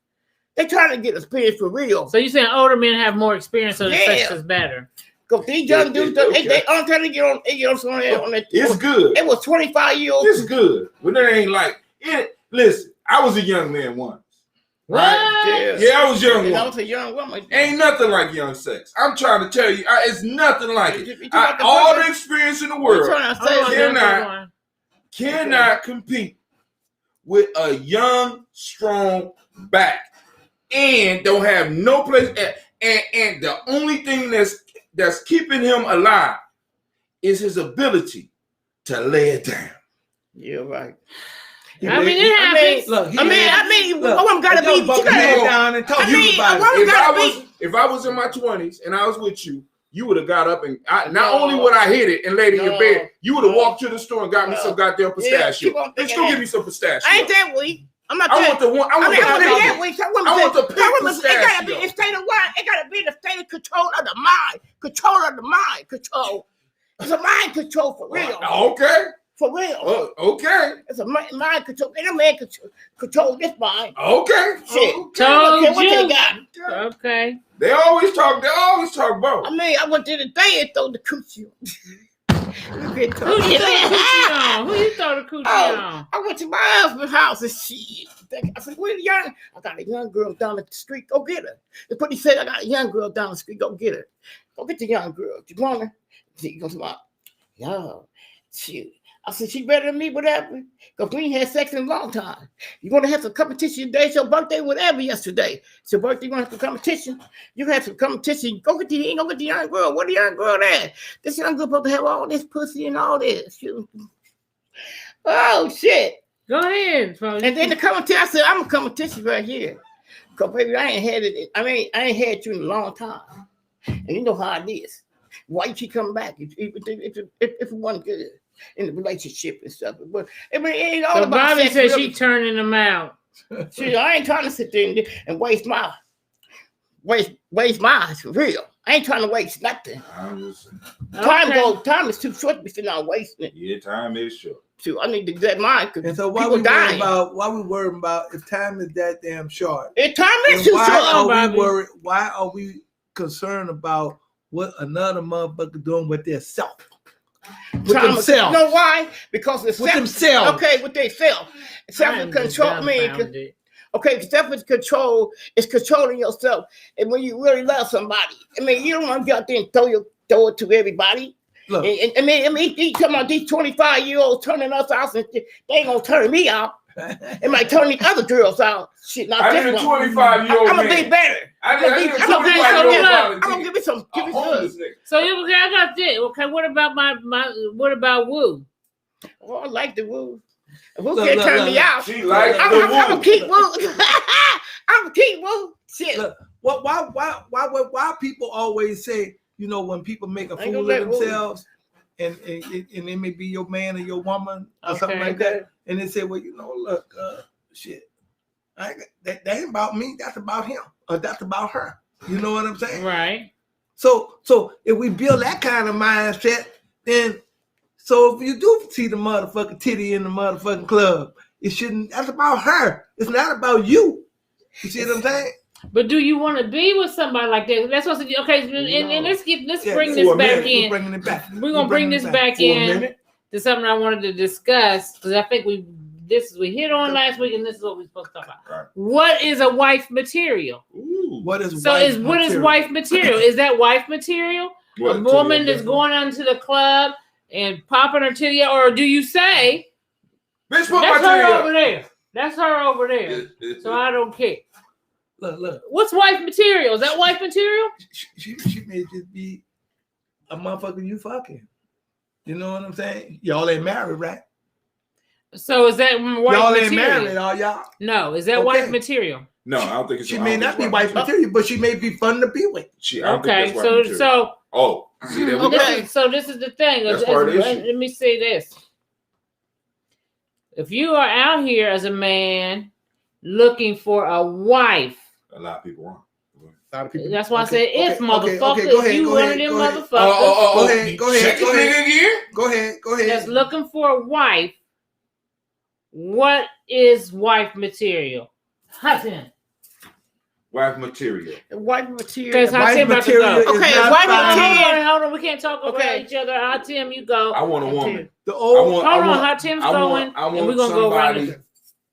They trying to get experience for real. So you saying older men have more experience, so the sex is better? Because these young dudes, they aren't trying to get on that. It's good. It was 25-year-old. It's good. But that ain't like it. Listen, I was a young man once. Right? Yeah, I was young. I was a young woman. Ain't nothing like young sex. I'm trying to tell you, it's nothing like it. All the experience in the world cannot compete with a young, strong back. And don't have no place, and the only thing that's keeping him alive is his ability to lay it down. You're right. I mean, it happens. A woman gotta be. Down and talk to you about it. If I was in my 20s and I was with you, you would have got up and not only would I hit it and laid in your bed, you would have walked to the store and got me some goddamn pistachio. Let's go get me some pistachio. I ain't that weak. I'm not. I want the one. I want the pink pistachio. It gotta be in state of what? It gotta be in the state of control of the mind. Control of the mind. Control. It's a mind control for real. Okay. For real. Okay. It's a mind control. Ain't a man control this mind. Okay. Shit. Told what you. they got. Okay. They always talk about. I mean, I went to the day and throw the coochie. Who you throw the coochie on? Who you throw the coochie on? I went to my husband's house and shit. I said, where's the young? I got a young girl down the street. Go get her. The police said, I got a young girl down the street. Go get her. Go get the young girl. You want her? She goes, yo, shoot. I said, she better than me, whatever. Because we ain't had sex in a long time. You want to have some competition today? It's your birthday, whatever, yesterday. It's your birthday, you want to have some competition? You have some competition. Go get the young girl. Where the young girl at? This young girl supposed to have all this pussy and all this. Shoot. Oh, shit. Go ahead, folks. And then the competition, I said, I'm a competition right here. Because, baby, I ain't had you in a long time. And you know how it is. Why you keep coming back? If it wasn't good in the relationship and stuff. But I mean, it ain't all about Bobby sex, said really. she turning them out. See, I ain't trying to sit there and waste my for real. I ain't trying to waste nothing. Time is too short to be sitting out wasting it. Yeah, time is short. So I need to get mine. And so why we worrying about if time is that damn short? If time is too short. Why are we concerned about what another motherfucker doing with their self? With themselves. You know why? Because it's with themselves. Okay, with they self. Self-control means okay, self-control is controlling yourself. And when you really love somebody, I mean, you don't want to get out there and throw it to everybody. Look, I mean, you talking about these 25-year-olds turning us out, and they ain't gonna turn me out. It might turn the other girls out. Shit, not I this need a one. 25-year-old I'm gonna be better. I'm gonna give me some. Give me some. So I got this. Okay, what about what about Woo? Oh, I like the Woo. Woo can't turn me out. She likes the I'm gonna keep Woo. I'm gonna keep Woo. Shit. Look, why people always say, you know, when people make a fool of themselves, and it may be your man or your woman or something like that, and they say, well, you know, look, shit, that ain't about me. That's about him, or that's about her. You know what I'm saying? Right. So if we build that kind of mindset, then so if you do see the motherfucking titty in the motherfucking club, it shouldn't. That's about her. It's not about you. You see what I'm saying? But do you want to be with somebody like that? That's what I said. Okay, and let's bring this back in. We're bringing it back. We're gonna bring this back in to something I wanted to discuss because I think we hit on last week, and this is what we're supposed to talk about. Right. What is a wife material? Ooh, what is wife material? Is that wife material? A woman that's going out to the club and popping her titty out, or do you say that's her over there? That's her over there. So I don't care. Look. What's wife material? Is that wife material? She may just be a motherfucker you fucking. You know what I'm saying? Y'all ain't married, right? So is that wife y'all material? Y'all ain't married, are y'all? No. Is that wife material? No, I don't think it's. She may not be wife material, but she may be fun to be with. Okay, so this is the thing. Let me say this. If you are out here as a man looking for a wife, a lot of people want. That's why I said if motherfucker. If you one of them motherfuckers. Go ahead. That's looking for a wife. What is wife material? Hatem. Wife material. Wife material. Wife material. Okay, wife material. Hold on. We can't talk over each other. Hatem, you go. I want a woman. Hatem's going. I want and we're gonna go around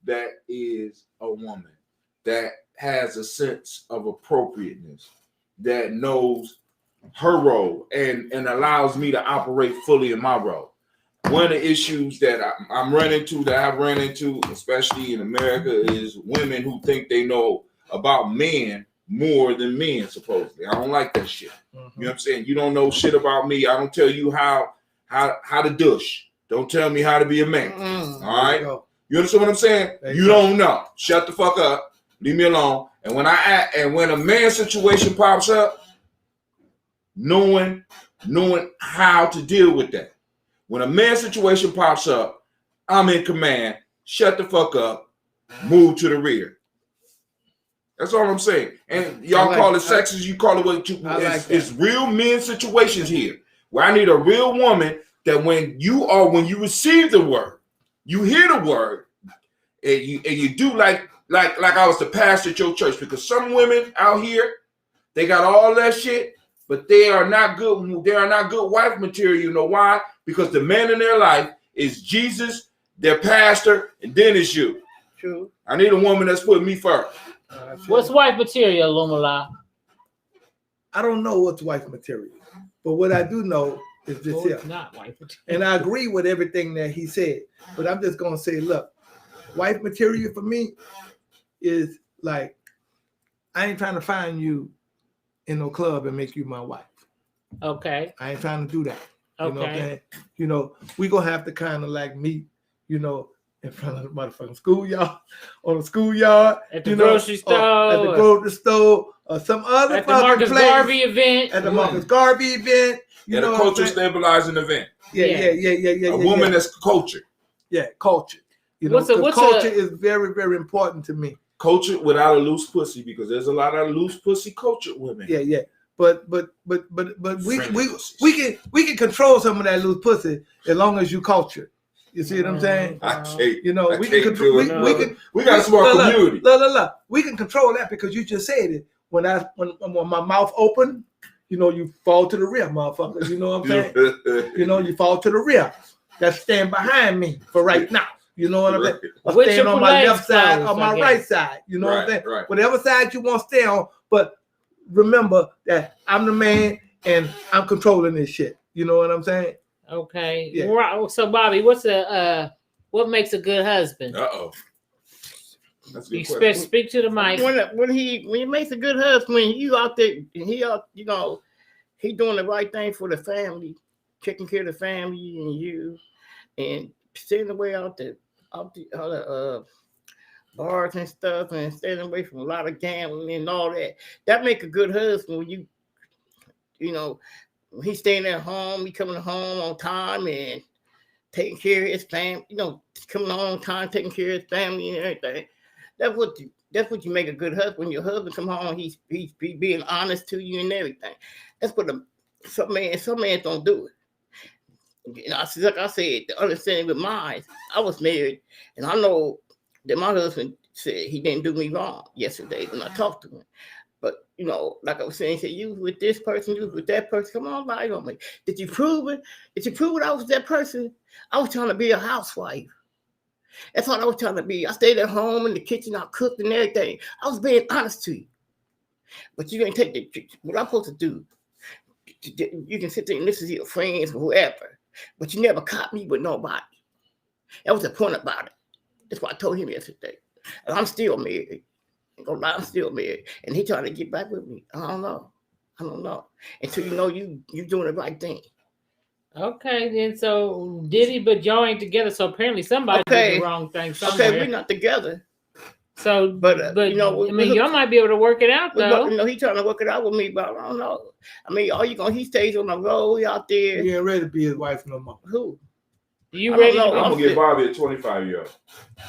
that is a woman that has a sense of appropriateness, that knows her role and allows me to operate fully in my role. One of the issues that I've run into, especially in America, is women who think they know about men more than men, supposedly. I don't like that shit. Mm-hmm. You know what I'm saying? You don't know shit about me. I don't tell you how to dush. Don't tell me how to be a man. Mm-hmm. All right? You understand what I'm saying? You don't know. Shut the fuck up. Leave me alone. And when a man situation pops up, knowing how to deal with that. When a man situation pops up, I'm in command. Shut the fuck up. Move to the rear. That's all I'm saying. And y'all call it sexist. You call it what you. It's real men situations here where I need a real woman that when you receive the word, you hear the word, and you do like I was the pastor at your church, because some women out here, they got all that shit, but they are not good. They are not good wife material. You know why? Because the man in their life is Jesus, their pastor, and then it's you. True. I need a woman that's putting me first. What's wife material, Lumala? I don't know what's wife material, but what I do know is this here. It's not wife material. And I agree with everything that he said, but I'm just gonna say, look, wife material for me is like, I ain't trying to find you in no club and make you my wife. Okay. I ain't trying to do that. You know what I'm Okay. saying? You know, we gonna have to kind of like meet, you know, in front of the motherfucking schoolyard, on the schoolyard, At the grocery store. at the grocery store, or some other At the fucking Marcus place. Garvey event. At the Marcus Garvey event. You At know a what I'm culture saying? stabilizing event. Yeah. A woman that's cultured. Yeah, culture. You know, What's culture is very, very important to me. Culture without a loose pussy, because there's a lot of loose pussy cultured women. Yeah. But we can control some of that loose pussy as long as you culture. You see what I'm saying? I can't. You know, I we can can't control. do it. We got a small community. Look. We can control that because you just said it. When my mouth open, you know, you fall to the rear, motherfucker. You know what I'm saying? You know, you fall to the rear. That's stand behind me for right now. You know what I'm saying? Or With stand your on my legs left side or closed, my I right guess. side. You know what I'm saying? Right. Whatever side you want to stay on, but remember that I'm the man and I'm controlling this shit. You know what I'm saying? Okay. Yeah. Right. So Bobby, what makes a good husband? Uh-oh. That's a You good question. speak to the mic. When he makes a good husband, you out there, you know, he doing the right thing for the family, taking care of the family and you, and staying away out the bars and stuff, and staying away from a lot of gambling and all that. That make a good husband when you know, when he's staying at home, he coming home on time and taking care of his family, you know, coming home on time, taking care of his family and everything. That's what you make a good husband. When your husband come home, he's being honest to you and everything. That's what some men don't do it. You know, like I said, the understanding with mine, I was married, and I know that my husband said he didn't do me wrong yesterday when I talked to him. But, you know, like I was saying, he said, you was with this person, you was with that person. Come on, lie on me. Did you prove it? Did you prove it I was that person? I was trying to be a housewife. That's all I was trying to be. I stayed at home in the kitchen, I cooked and everything. I was being honest to you. But you didn't take what I'm supposed to do. You can sit there and listen to your friends or whoever, but you never caught me with nobody. That was the point about it. That's what I told him yesterday. And I'm still married. I'm gonna lie, I'm still married. And he trying to get back with me. I don't know. Until you know you doing the right thing. Okay, then so Diddy, but y'all ain't together, so apparently somebody did the wrong thing somewhere. Okay, we're not together. So, but you know, I mean, y'all might be able to work it out though. You know, he trying to work it out with me, but I don't know. I mean, he stays on the road out there. He ain't ready to be his wife no more. Who? You ready? I'm gonna get Bobby a 25-year-old.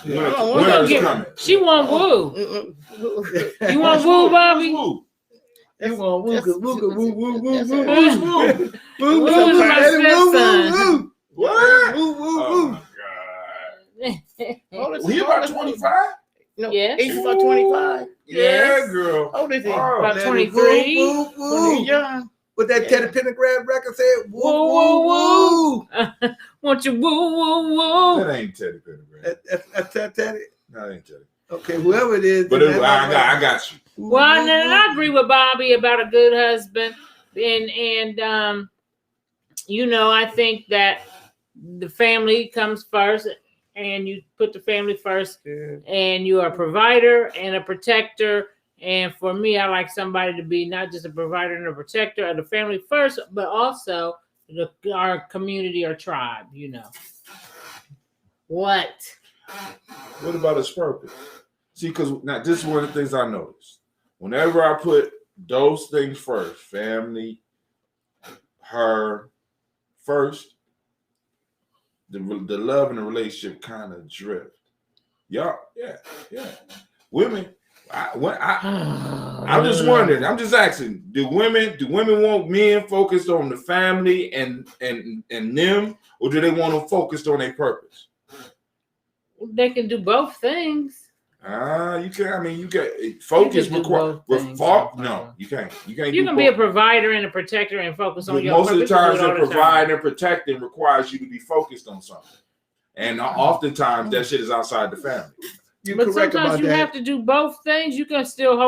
Yeah. She want woo. You want woo, Bobby? You want woo. What? Woo. Oh my God. He about 25? No, yes. He's about 25. Yeah, girl. How old is he? About 23. He's young. What that Teddy Pendergrass record said? Woo. Want you woo. That ain't Teddy Pendergrass. That's Teddy. That ain't Teddy. Okay, whoever it is. But I got you. Well, I agree with Bobby about a good husband, and you know, I think that the family comes first, and you put the family first, and you are a provider and a protector. And for me, I like somebody to be not just a provider and a protector of the family first, but also our community or tribe. You know what? What about his purpose? See, because now this is one of the things I noticed. Whenever I put those things first, family, her first, the love and the relationship kind of drift. Yeah. Women, I'm just wondering. I'm just asking: Do women want men focused on the family and them, or do they want them focused on their purpose? They can do both things. You can. I mean, you get focus. No, you can't. You can't. You can be a provider and a protector and focus on your. Most of the times, providing and protecting requires you to be focused on something, and oftentimes that shit is outside the family. But sometimes you have to do both things. You can still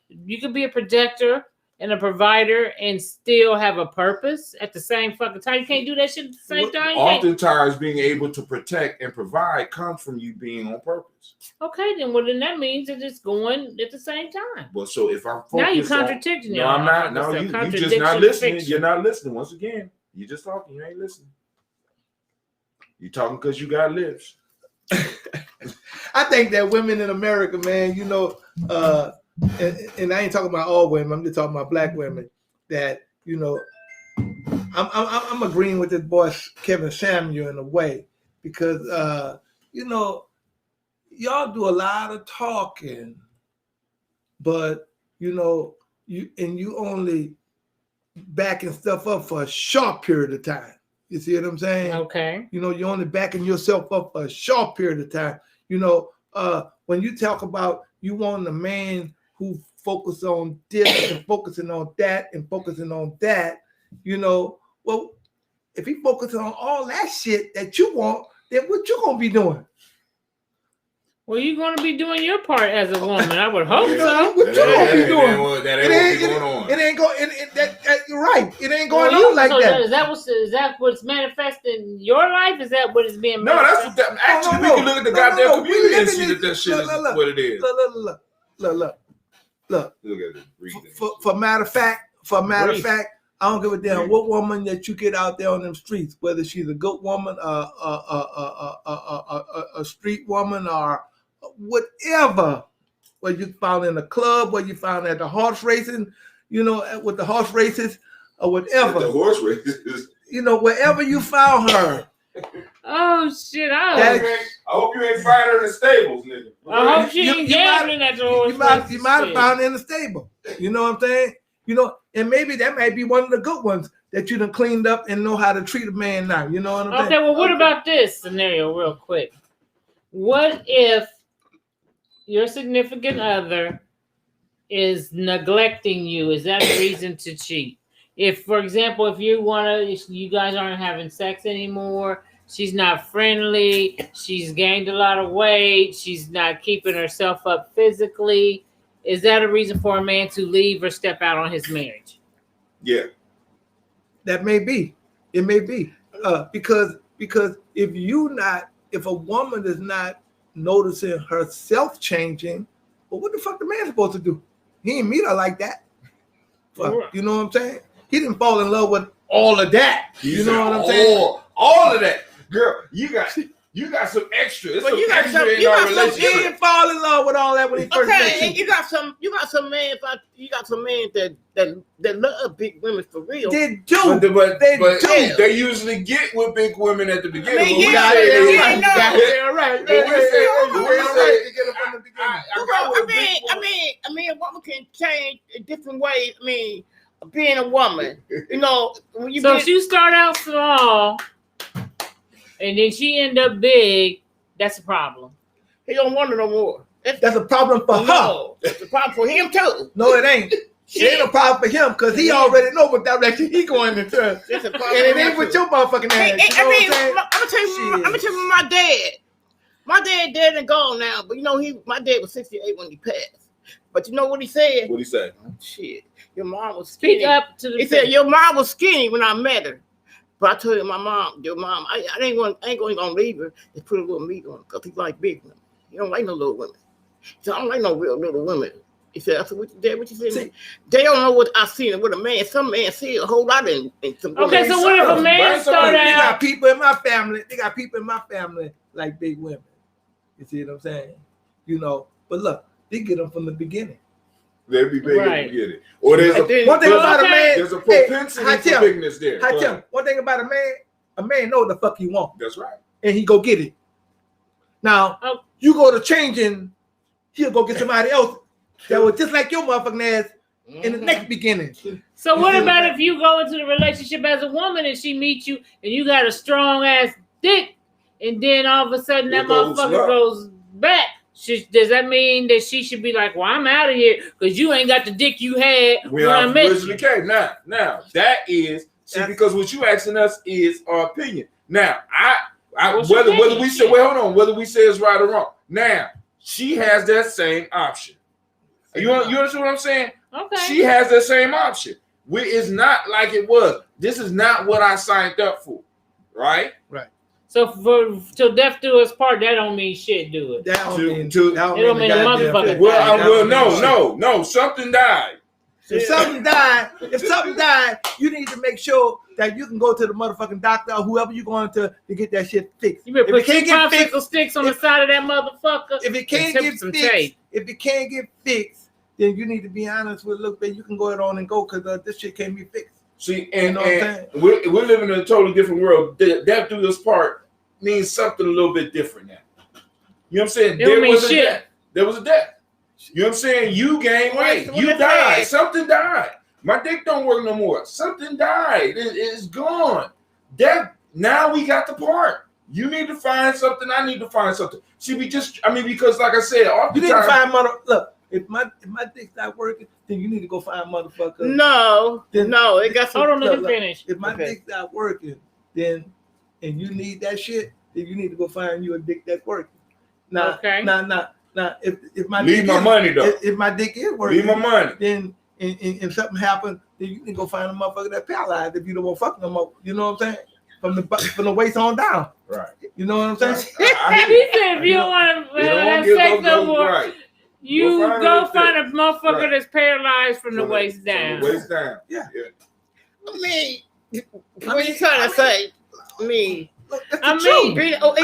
you can be a protector and a provider and still have a purpose at the same fucking time. You can't do that shit at the same time. Oftentimes, being able to protect and provide comes from you being on purpose. Okay, then that means that it's going at the same time. Well, so if I'm focused, now you're contradicting. No, I'm not. No, you just not listening. Fiction. You're not listening. Once again, you're just talking. You ain't listening. You talking because you got lips. I think that women in America, man, you know, and I ain't talking about all women. I'm just talking about black women. That, you know, I'm agreeing with this boy Kevin Samuel in a way because you know, y'all do a lot of talking, but you know, you only backing stuff up for a short period of time. You see what I'm saying? Okay. You know, you're only backing yourself up for a short period of time. You know, when you talk about you want a man who focus on this and focusing on that and focusing on that, you know, well, if he focuses on all that shit that you want, then what you gonna be doing? Well, you're going to be doing your part as a woman. I would hope so. What you gonna be doing? That ain't going on. It ain't going. You're right. It ain't going on like that. Is that what's manifesting in your life? Is that what is being? No, that's what that. Actually, we can look at the goddamn community and see that shit is what it is. Look. Look at it. Read it. For matter of fact, I don't give a damn what woman that you get out there on them streets, whether she's a good woman, a street woman, or whatever, where you found in a club, where you found at the horse racing, you know, with the horse races or whatever. The horse races. You know, wherever you found her. Oh shit! I hope you ain't find her in the stables, nigga. I hope she ain't gambling at the horse races. You might have found her in the stable. You know what I'm saying? You know, and maybe that might be one of the good ones that you done cleaned up and know how to treat a man now. You know what I'm saying? Okay, well, what about this scenario real quick? What if your significant other is neglecting you? Is that a reason to cheat? If, for example, if you guys aren't having sex anymore, she's not friendly, she's gained a lot of weight, she's not keeping herself up physically, is that a reason for a man to leave or step out on his marriage? Yeah. That may be. It may be. Because if a woman is not noticing herself changing, well, what the fuck the man supposed to do? He ain't meet her like that. Fuck, you know what I'm saying? He didn't fall in love with all of that. You know what I'm saying? All of that. Girl, you got some extra. It's some extra in our relationship. He didn't fall in love with all that when he first met you. You got some men that love big women for real. They do. But they usually get with big women at the beginning. I mean, a woman can change in different ways. I mean, being a woman, you know. If you start out small and then she end up big, that's a problem. He don't want her no more. That's a problem for her. It's a problem for him too. No, it ain't. It ain't a problem for him because he already know what direction he going into. And it ain't with your motherfucking ass. I'm gonna tell you my dad. My dad dead and gone now, but you know my dad was 68 when he passed. But you know what he said? What'd he say? Oh, shit, your mom was skinny. Speak up to the. He said your mom was skinny when I met her. But I told your mom, I ain't gonna leave her. Just put a little meat on her because he like big women. He don't like no little women. He said, I don't like no real little women. He said, I said, what you said? They don't know what I seen with a man. Some man see a whole lot in some women. Okay, so what if a man start out? They got people in my family like big women. You see what I'm saying? You know, but look, they get them from the beginning. They'll be begging Right. to get it. Or there's one thing about a man. there's a propensity I for tell- bigness there. I Go tell ahead. you, one thing about a man know what the fuck he want, That's right. and he go get it. Now, Oh. you go to changing, he'll go get somebody else that was just like your motherfucking ass in the next beginning. So what about if you go into the relationship as a woman and she meets you and you got a strong ass dick, and then all of a sudden that It goes motherfucker up. goes back? Does that mean that she should be like, well, I'm out of here because you ain't got the dick you had We when I are met originally you? came. Now that is because what you asking us is our opinion. Now, What's your whether opinion? we say whether we say it's right or wrong. Now, she has that same option. You understand what I'm saying? Okay. She has that same option. It's not like it was. This is not what I signed up for, right? So for till death do us part, that don't mean shit, do it? That don't To- mean, to- that don't It don't mean mean the a goddamn motherfucker thing. died. That don't mean shit. No, something died. If something died, you need to make sure that you can go to the motherfucking doctor or whoever you're going to get that shit fixed. You better If put it can't two get fixed, popsicle sticks on the side of that motherfucker. if it can't and get some fixed, tape. then you need to be honest with, look, babe, you can go ahead on and go because this shit can't be fixed. See, You and, know what I'm and we're living in a totally different world. Death do this part means something a little bit different now. You know what I'm saying? It don't mean shit. death. There was a death. You know what I'm saying? You gained weight. What You is died. that? Something died. My dick don't work no more. Something died. It's gone. Death. Now we got the part. You need to find something. I need to find something. See, because like I said, You need to find look. If my dick's not working, then you need to go find motherfucker. No, it got some. Hold on, let me look, finish. If my dick's not working, then and you need that shit, then you need to go find you a dick that's working. Now, Okay. now, if my leave dick my is, money though. if my dick is working, Leave my money. then and something happens, then you can go find a motherfucker that's paralyzed if you don't want to fuck no more. You know what I'm saying? From the waist on down. Right. You know what I'm saying? He said if you don't want to have sex no more, Right. you Go find go that find a dick. motherfucker Right. that's paralyzed from the From waist down. From the waist down. Yeah. I mean, what you trying to say? Me. Look, that's I the mean, truth.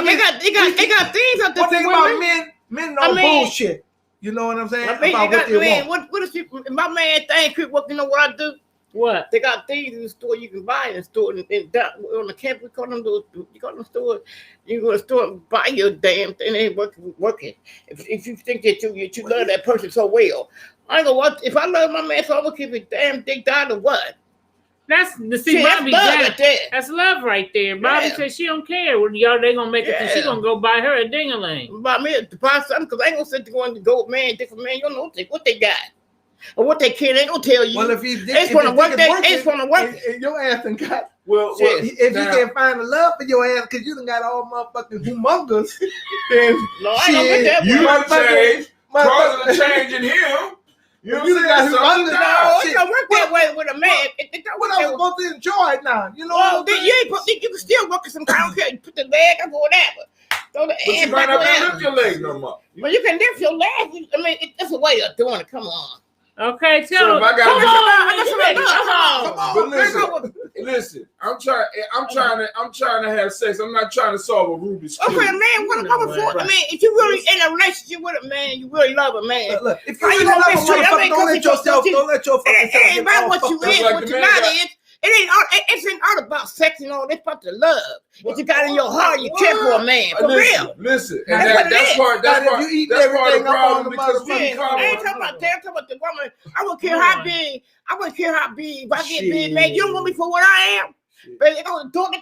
They got things up there One for thing about women. men I know mean- bullshit. You know what I'm saying? I mean, About what they want. what is you, my man thing? Quit working. You know what I do? What? They got things in the store you can buy in the store. And on the campus, we call them those. You go to the store, you go to the store and buy your damn thing. It ain't working. If you think that you love that person so well, I ain't gonna watch. If I love my man, so I'm gonna keep his damn dick down or what? That's the See, that's Bobby. love right there. That's love right there. Bobby Yeah. said she don't care. Well, y'all, they gonna make it. So she Yeah. gonna go buy her a ding-a-ling. About me to buy something because I ain't gonna sit there going to go man, different man. You don't know what they got or what they can. They ain't gonna tell you. Well, if he's It's gonna work. It's gonna work. and your ass done got. Well, Shit. If now- you can't find the love for your ass because you done got all motherfucking humongous, then No, I ain't gonna get that you way. done changed, causing a motherfucker. change in him. You know You what got I'm saying? Something humongous died. No, shit. it don't work that way with a man. It don't What work I that was way. supposed to enjoy it now? You know Well, what I'm then you ain't put, you can still work at some kind of care. You put the leg up or whatever. Throw the But you hand might back not be around. lift your leg no more. Well, you can lift your leg. I mean, it's a way of doing it. Come on. Okay, So tell if I her. gotta Come be- on, Come on. But listen. I'm trying to have sex. I'm not trying to solve a Rubik's Okay, cube. man, what I'm for? I mean, if you really in a relationship with a man, you really love a man. Look, if How you you really gonna love a mistreat- I motherfucker, mean, don't let your fucking It self ain't get about all what you fucked up. is, like what the you man not got- is. It ain't all. It's not about sex and all. It's about the love that you got in your heart. You care for a man, for real. Listen, and That's what it that's is. part. Now, That's if part. you eat That's part of everything the up on problem the because we motherfucking come. I ain't talking about that. I'm talking about the woman. I don't care how big. I wouldn't care how big. If I get big, man, you don't want me for what I am. But let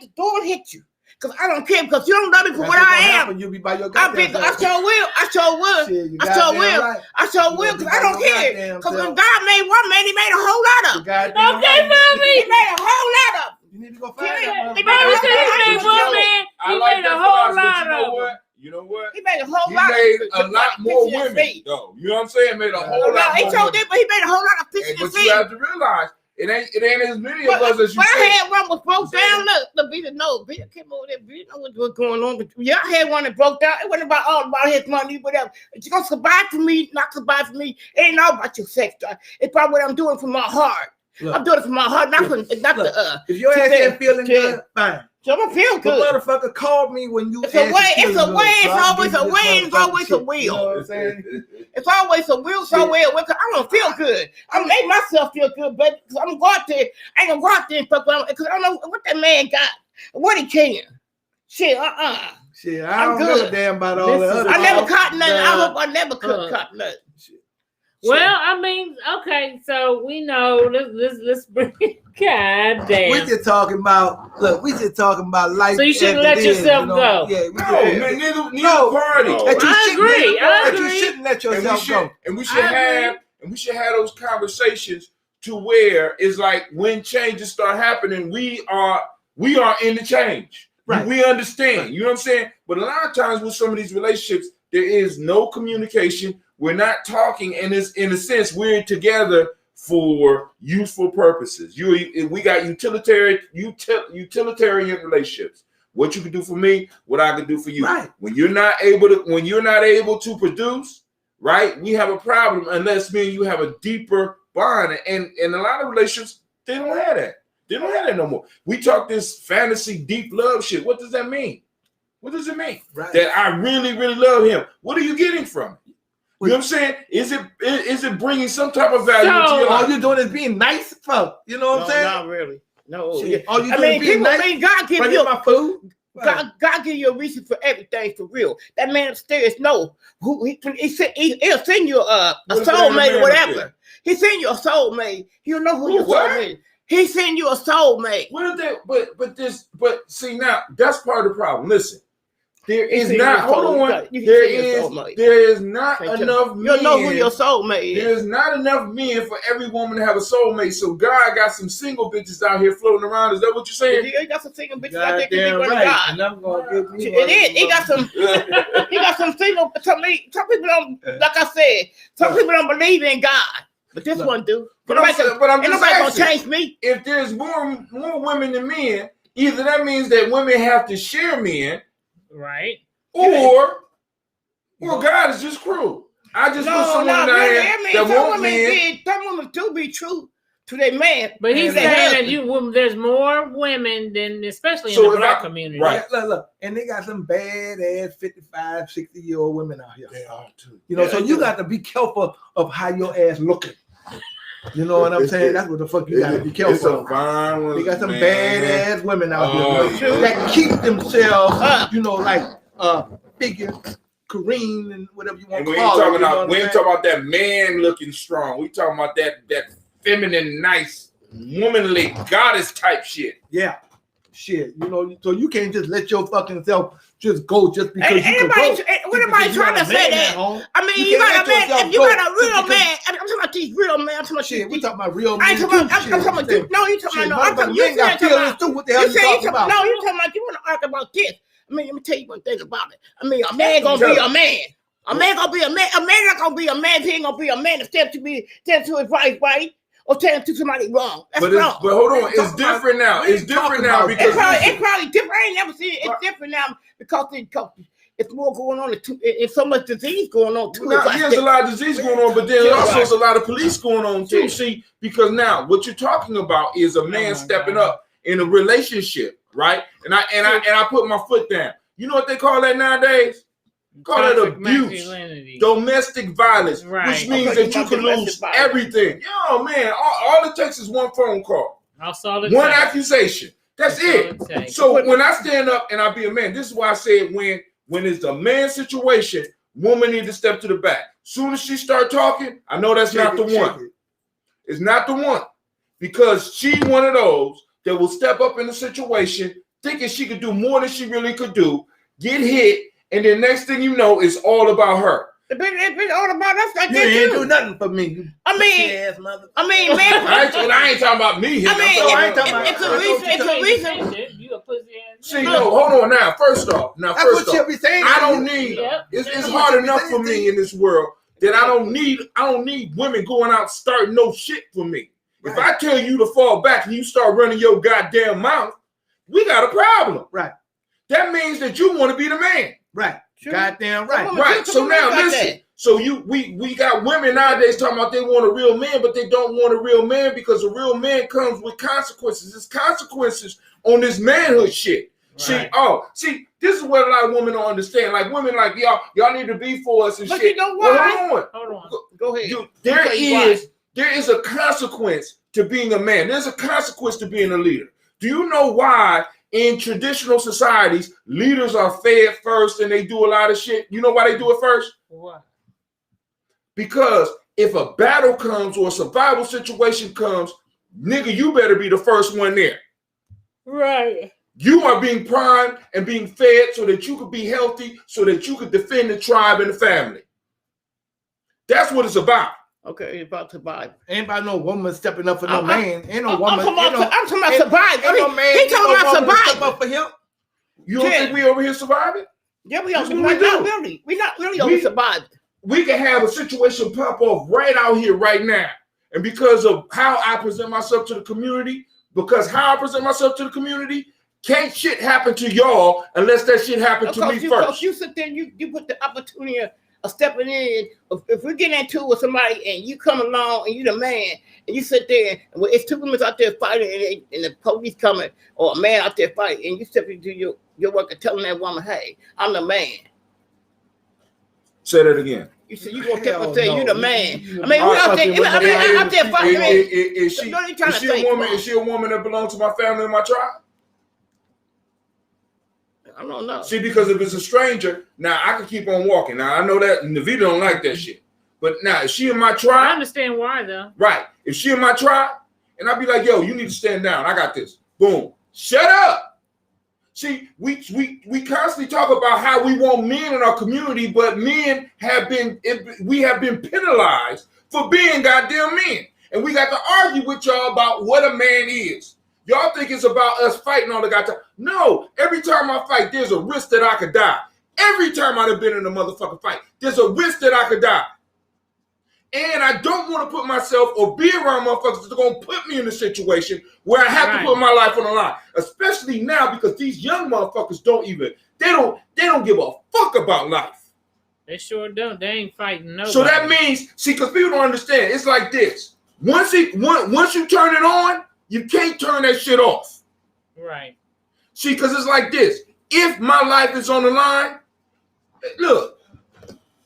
the door hit you. Because I don't care. Because you don't love me for what I am. You'll be by your I sure will. I sure will. Shit, you I sure goddamn will. right. I sure will. Because I don't care. Because when God made one man, he made a whole lot You of. goddamn Okay, right. Bobby. He made a whole lot of. You need to go Yeah, find they that Bobby motherfucker. said he made one man. He made a whole lot of them. You know what? He made a whole He lot made of. a lot more women, though. You know what I'm saying? Made a whole lot He more told women. them, but he made a whole lot of fish Hey, and but you feet. have to realize it ain't as many of But us as you I think. had one was broke down. Look, the Vita know. Vita came over there. Vita know what's going on. But yeah, I had one that broke down. It wasn't about his money, whatever. It's gonna survive for me, not survive for me. It ain't all about your sex drive. It's about what I'm doing from my heart. Look, I'm doing it from my heart, not look, the If your ass Sit ain't feeling there. good, fine. So I'm gonna feel The good. motherfucker called me when you. It's a way. It's a way. It's always a way. It's always a You know will. what I'm saying? It's always a will. It's always a will. I'm gonna feel good. I'm gonna make myself feel good, but I'm gonna go out there. I ain't gonna go out there and fuck around because I don't know what that man got. What he can. Shit. Shit, I I'm don't good. give a damn about all This the is other. I never shit. caught nothing. I hope I never could caught nothing. Well, I mean, okay, so we know. Let's bring. God damn. We just talking about. Look, we just talking about life. So you shouldn't as let it is, yourself you know? go. Yeah, we No, just- man, neither No. party. No. That you I shouldn't agree, let- I that you agree. shouldn't let And we yourself should, go. and we should I have, and we should have those conversations to where it's like when changes start happening, we are in the change. Right. We understand. You know what I'm saying? But a lot of times with some of these relationships, there is no communication. We're not talking, and it's in a sense we're together for useful purposes. We got utilitarian relationships. What you can do for me, what I can do for you. Right. When you're not able to produce, right? We have a problem unless me and you have a deeper bond. And a lot of relationships, they don't have that. They don't have that no more. We talk this fantasy deep love shit. What does that mean? What does it mean? Right. That I really, really love him. What are you getting from it? You know what I'm saying? Is it bringing some type of value So, into your All life? you're doing is being nice, fuck. You know what I'm saying? Not really. No. Shit, all you I doing mean, is being people nice. think God give Bring you my food. God give you a reason for everything for real. That man upstairs know who he'll send you a What is that soulmate man or whatever. upstairs? He send you a soulmate. He'll know who your What? soulmate is. He send you a soulmate. What are they? But see now that's part of the problem. Listen, there You is see not. your Hold soul- on. you There see your is soulmate. there is not Can't enough You'll men. know who your soulmate There is. is not enough men for every woman to have a soulmate. So God got some single bitches out here floating around. Is that what you're saying? He got some single bitches out there can be Goddamn one right. God. And I'm gonna give me It is. He got some. He got some single. Some people don't. Like I said, some people don't believe in God, but this Look. one do. But I'm Ain't just nobody gonna asking. change me. If there's more women than men, either that means that women have to share men, right? or God is just cruel. I just put No, someone no, out really. here I mean, that some want women men. be, some women do be true to their man. But he's and their saying that husband. there's more women than, especially in So the if black I- community. right. Look, and they got some bad ass 55, 60-year-old women out here. They are too. You know, Yeah, so they you do. got to be careful of how your ass looking. You know what I'm saying? That's what the fuck you got to be It's careful a of. fine one. They got some man. bad ass women out Oh, here man. that keep themselves, you know, like figure Kareem and whatever you want And to we ain't call it. talking you know about what we I'm ain't saying? talking about that man looking strong. We talking about that feminine, nice, womanly goddess type shit. Yeah. Shit, you know, so you can't just let your fucking self just go just because you can go. What anybody Because you trying got to a say man at that? home. I mean, You you can't got a let man. yourself If you go got a just real because- man, I'm talking about these real men. I'm talking about Shit, we these. talking about real I men ain't too. talking about. I'm Shit, talking about you. No, you talking shit, about. No, I'm talking. motherfucking You men got talking feelings about. too. What the hell You you say you talking talking. about? No, you talking about. You want to argue about this? I mean, let me tell you one thing about it. I mean, a man gonna be a man. A man gonna be a man. A man not gonna be a man. He ain't gonna be a man to step to his wife right or tell him to somebody wrong. That's wrong. But hold on, We it's talking about- different now. we It's ain't different talking now about because It's probably different. I ain't never seen it. It's different now because it's more going on. It's so much disease going on too. now, there's a lot of disease going on, but then also there's a lot of police going on too. Yeah. See, because now what you're talking about is a man my stepping God. up in a relationship, right? And I put my foot down. You know what they call that nowadays? Call it Toxic abuse. masculinity. Domestic violence, Right. which means Okay, that you can domestic lose violence. everything. Yo, man, all it takes is one phone call, That's all it one takes. accusation. That's all it. it takes. So when I stand up and I be a man, this is why I said when it's a man situation, woman need to step to the back. Soon as she start talking, I know that's not the one. It's not the one because she one of those that will step up in the situation thinking she could do more than she really could do, get hit, and then next thing you know, it's all about her. It's been all about us like You that ain't do too. nothing for me. You I mean, ass mother. man. I ain't talking about me here. I mean, I ain't talking about- it's a reason. It's a reason. You a pussy ass. See, no, hold on now. First off, That's what you be saying. I don't need. Yep. It's hard enough for me in this world that I don't need women going out starting no shit for me. If I tell you to fall back and you start running your goddamn mouth, we got a problem. Right. That means that you want to be the man. Right. Sure. Goddamn right. Some Right. So now like listen. that. So we got women nowadays talking about they want a real man, but they don't want a real man because a real man comes with consequences. There's consequences on this manhood shit. See, this is what a lot of women don't understand. Like women, like y'all need to be for us and But shit. you know what? Well, Hold on. Go ahead. There is a consequence to being a man. There's a consequence to being a leader. Do you know why in traditional societies leaders are fed first and they do a lot of shit? You know why they do it first? Why? Because if a battle comes or a survival situation comes, nigga, you better be the first one there. Right. You are being primed and being fed so that you could be healthy, so that you could defend the tribe and the family. That's what it's about. Okay, it's about survival. Ain't about no woman stepping up for no man. Ain't no woman. I'm talking about survival. Ain't no man. He talking about survival. Step up for him. You don't think we over here surviving? Yeah, we That's are. what we do. We're not really over surviving. We can have a situation pop off right out here, right now. And because of how I present myself to the community, can't shit happen to y'all unless that shit happened to me first. Because you sit there, you put the opportunity of stepping in. If we get into it with somebody and you come along and you the man, and you sit there, and it's two women out there fighting and the police coming, or a man out there fighting, and you step into your work and telling that woman, hey, I'm the man. Say that again. You said you gonna step and say you the man. Out there fighting. Is she a woman that belongs to my family and my tribe? I don't know. See, because if it's a stranger, now I can keep on walking. Now I know that Navita don't like that shit. But now if she in my tribe, I understand why though. Right. If she in my tribe, and I'd be like, yo, you need to stand down. I got this. Boom. Shut up. See, we constantly talk about how we want men in our community, but men have been penalized for being goddamn men. And we got to argue with y'all about what a man is. Y'all think it's about us fighting all the goddamn. No, every time I fight, there's a risk that I could die. Every time I've been in a motherfucking fight, there's a risk that I could die. And I don't want to put myself or be around motherfuckers that are going to put me in a situation where I have to put my life on the line. Especially now because these young motherfuckers don't give a fuck about life. They sure don't. They ain't fighting nobody. So that means, see, because people don't understand. It's like this. Once you turn it on, you can't turn that shit off. Right. See, because it's like this. If my life is on the line, look,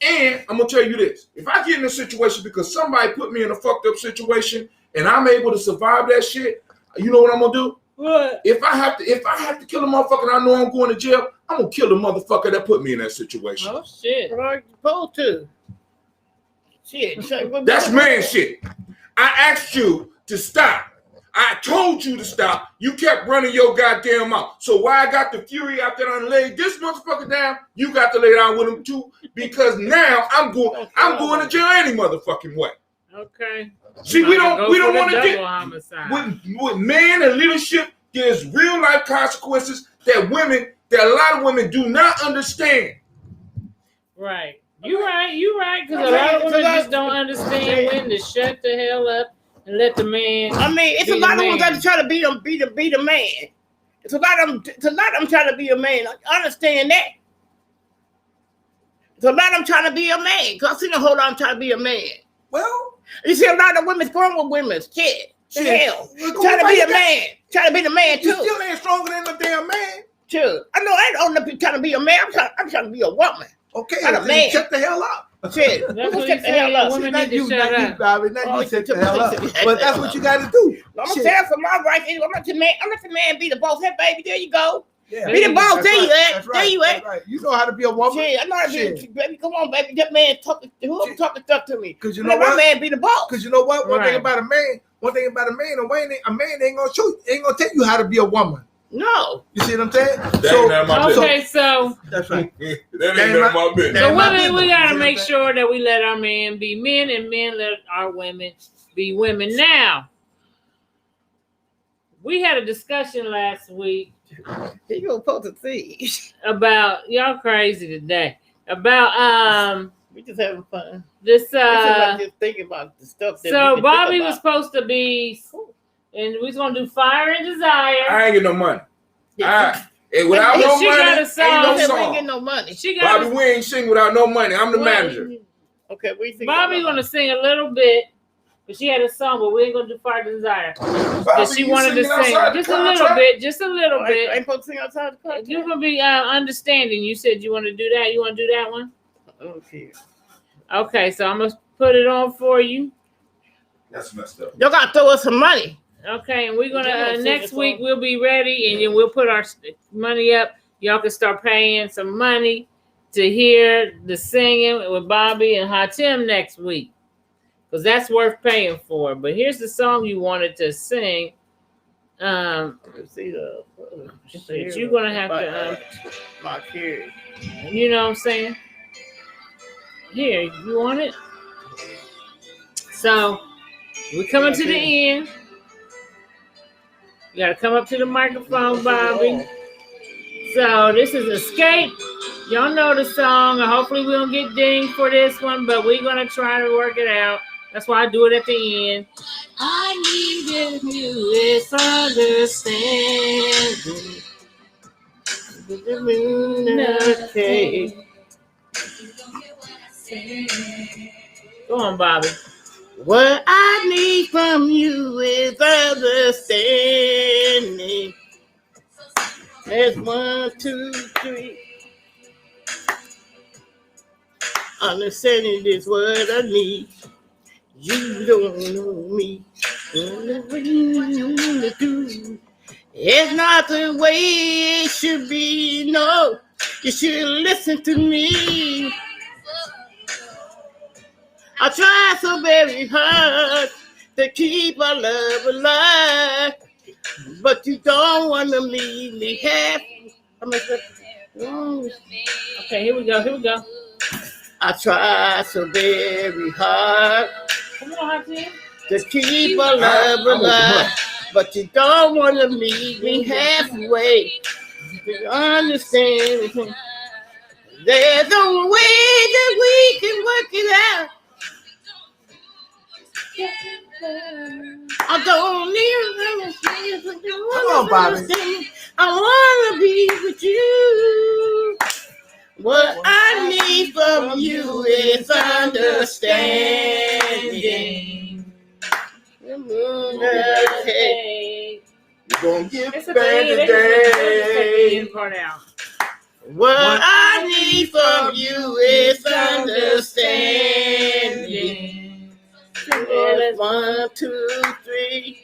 and I'm going to tell you this. If I get in a situation because somebody put me in a fucked up situation and I'm able to survive that shit, you know what I'm going to do? What? If I have to kill a motherfucker and I know I'm going to jail, I'm going to kill the motherfucker that put me in that situation. Oh, shit. What are you supposed to? Shit. That's man shit. I asked you to stop. I told you to stop. You kept running your goddamn mouth. So why I got the fury after I laid this motherfucker down, you got to lay down with him too. Because now I'm going to jail any motherfucking way. Okay. See, we don't want to get with man and leadership. There's real life consequences that a lot of women do not understand. Right. You're right. Because a lot of women just don't understand when to shut the hell up. And let the man. I mean, it's a lot of them that try to be the man. It's a lot of them trying to be a man. I understand that. It's a lot of them trying to be a man. Cause I seen a whole lot of them trying to be a man. Well, you see a lot of women growing with women. Shit. Hell. Trying to be a man. Trying to be the man too. You still ain't stronger than the damn man. Sure. I know I don't know if you're trying to be a man. I'm trying to be a woman. Okay. Not a man. Shut the hell up. Shit. That's what you say. Women need to shut up. Bobby. Not you shut the hell up. But that's what you got to do. I'm gonna tell for my rights. I'm not the man. I'm not the man. Be the boss. Hey, baby, there you go. Yeah. Be the boss. There you at. Right. There you at. Right. You know how to be a woman. Shit, I know how to be. Baby, come on, baby. That man talking stuff to me. Because you know what? My man be the boss. Because you know what? One thing about a man, a man ain't gonna tell you how to be a woman. No. You see what I'm saying? So that's right. That ain't none of my business. So women, we gotta make sure that we let our men be men and men let our women be women. Now, we had a discussion last week. You gonna post a see about y'all crazy today. About we just having fun. This just thinking about the stuff that so Bobby was supposed to be. And we was gonna do Fire and Desire. I ain't get no money. Without no money, ain't no song. We ain't get no money. Bobby, we ain't sing without no money. I'm the manager. Okay, we sing. Bobby's gonna sing a little bit But she had a song, but we ain't gonna do Fire Desire. Bobby, That she you wanted to singing sing outside the just a little contract? bit, just a little I bit. ain't supposed to sing outside the contract. You're gonna be understanding. You said you want to do that. You want to do that one? Okay. Okay, so I'm gonna put it on for you. That's messed up. Y'all gotta throw us some money. Okay, and we're gonna Yeah, sing next the week song. we'll be ready, and then we'll put our money up. Y'all can start paying some money to hear the singing with Bobby and Hatim next week, because that's worth paying for. But here's the song you wanted to sing. See Shit, you're gonna have to, my kid. you know what I'm saying? Here, you want it? So we're coming to the end. You gotta come up to the microphone, Bobby. So this is Escape. Y'all know the song. Hopefully we don't get dinged for this one, but we're gonna try to work it out. That's why I do it at the end. I needed you is understanding. Okay. Go on, Bobby. What I need from you is understanding. There's 1, 2, 3. Understanding is what I need. You don't know me. It's not the way it should be. No, you should listen to me. I try so very hard to keep our love alive, but you don't want to leave me half. Okay, here we go. Here we go. I try so very hard Come on, Hatim. to keep our love alive, but you don't want to leave me halfway. You understand? There's a way that we can work it out. I don't need to. Come on, Bobby. I want to be with you. What I need from you is understanding. Okay. You're gonna get It's better okay. Take today. the part out. What I need from you is understanding. 1, 2, 3.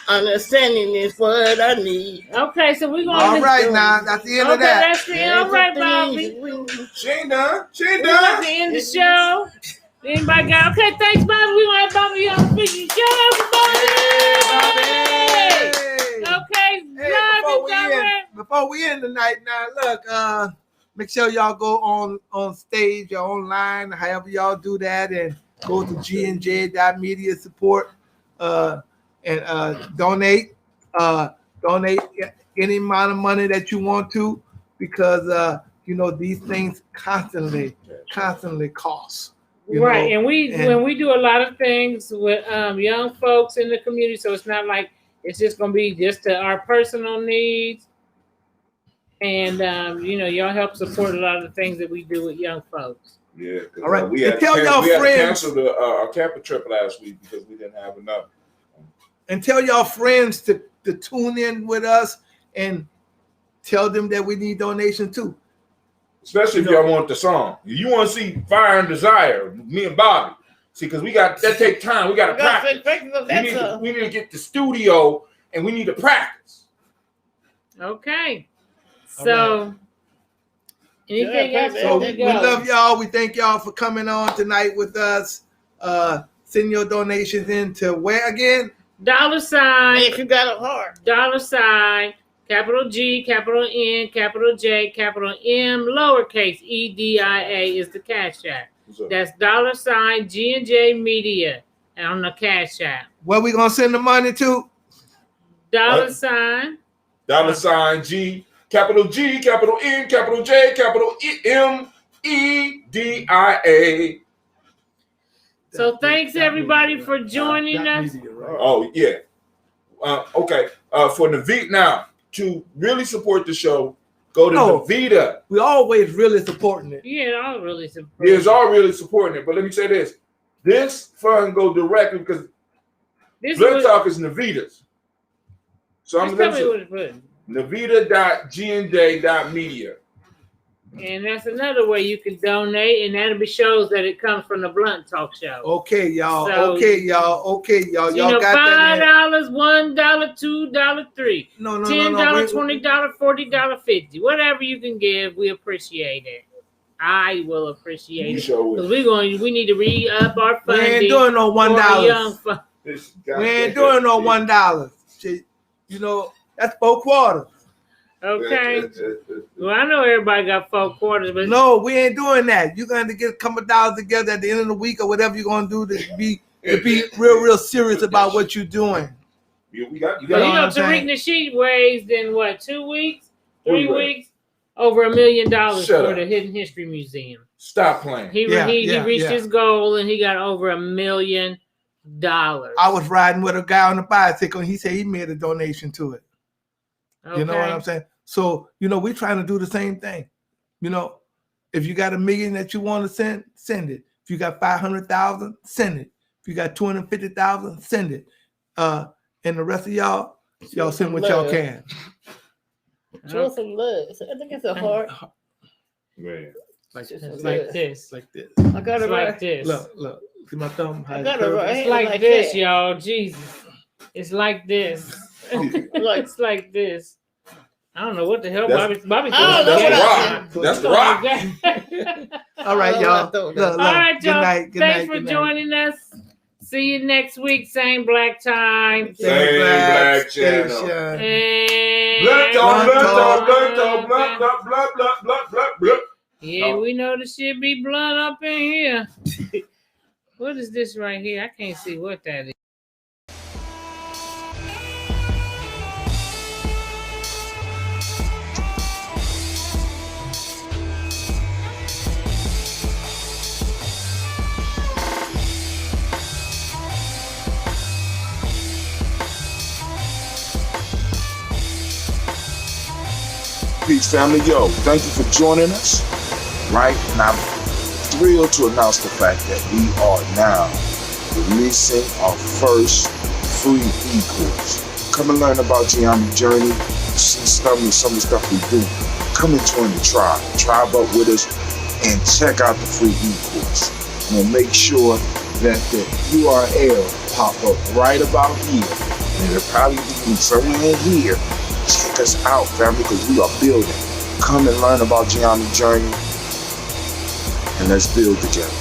Understanding is what I need. Okay, so we're gonna. All right, now that's the end of that. That's the end. All right, Bobby. She ain't done. She ain't We're about done. to end the show. Anybody got? Okay, thanks, Bobby. We want to have Bobby on the fishing show, everybody. Okay, Hey, love and before we end tonight, now look, make sure y'all go on stage or online, however y'all do that, and go to GNJ.media support and donate any amount of money that you want to, because these things constantly cost. Right, and when we do a lot of things with young folks in the community, so it's not like it's just gonna be just to our personal needs. And y'all help support a lot of the things that we do with young folks. Yeah. All right. We had Tell y'all to friends. cancel our Tampa trip last week because we didn't have enough. And tell y'all friends to tune in with us and tell them that we need donations too. Especially if y'all want the song. You want to see Fire and Desire, me and Bobby. See, because that take time. We got to practice. We need to get the studio and we need to practice. Okay. So, anything else? So we love y'all. We thank y'all for coming on tonight with us. Send your donations in to where again? $, If you got a heart. $, capital G, capital N, capital J, capital M, lowercase EDIA is the Cash App. That's $ G&J Media on the Cash App. Where we gonna send the money to? $. $G, capital G, capital N, capital J, capital MEDIA. So thanks everybody for joining us. Oh yeah. Okay. For Navita now to really support the show, go to Navita. We always really supporting it. Yeah, I'll really support. Yeah, it's all really supporting it. But let me say this: This fund go directly because This Blood was, Talk is Navita's. So I'm just tell going me to what it was. Navita.gnday.media. And that's another way you can donate, and that'll be shows that it comes from the Blunt Talk Show. Okay, y'all. So, Okay, y'all. Okay, y'all. You Y'all know, got that? $5, $1, $2, $3, No, $10, no. $20, $40, $50. Whatever you can give, we appreciate it. I will appreciate You it. show Because it. we need to re-up our We funding. ain't doing no for our young $1. fun. We ain't doing no $1. Shit, you know, that's 4 quarters. Okay. Well, I know everybody got 4 quarters, but No, we ain't doing that. You're going to get a couple of dollars together at the end of the week or whatever you're going to do to be real serious about what you're doing. Yeah, you got you know know, what I'm Tariq saying? Nasheed raised in what, 2 weeks, 3 What he weeks, over $1 million Shut for up. the Hidden History Museum. Stop playing. He reached his goal and he got over $1 million. I was riding with a guy on the bicycle and he said he made a donation to it. Okay. You know what I'm saying? So, you know, we're trying to do the same thing. You know, if you got $1 million that you want to send it. If you got 500,000, send it. If you got 250,000, send it. And the rest of y'all send what y'all can. Show some love. I think it's a heart. Man. Like this. Like this. I got It's it like right. this. Look. See my thumb? I got it right. It's like Like this, that. y'all. Jesus. It's like this. It's like this. I don't know what the hell That's- Bobby I don't know That's what the I rock. That's the rock. All right, y'all. Look, All right, good y'all. night. Good Thanks night. for joining us. See you next week. Same black time. Same black channel. station. And Blood talk. yeah, we know the shit be blood up in here. What is this right here? I can't see what that is. Peace, family. Yo, thank you for joining us. Right? And I'm thrilled to announce the fact that we are now releasing our first free e-course. Come and learn about Geometry Journey. See some of the stuff we do. Come and join the tribe. Tribe up with us and check out the free e-course. And we'll make sure that the URL pop up right about here. And it'll probably be somewhere in here. Check us out, family, because we are building. Come and learn about Geometry Journey, and let's build together.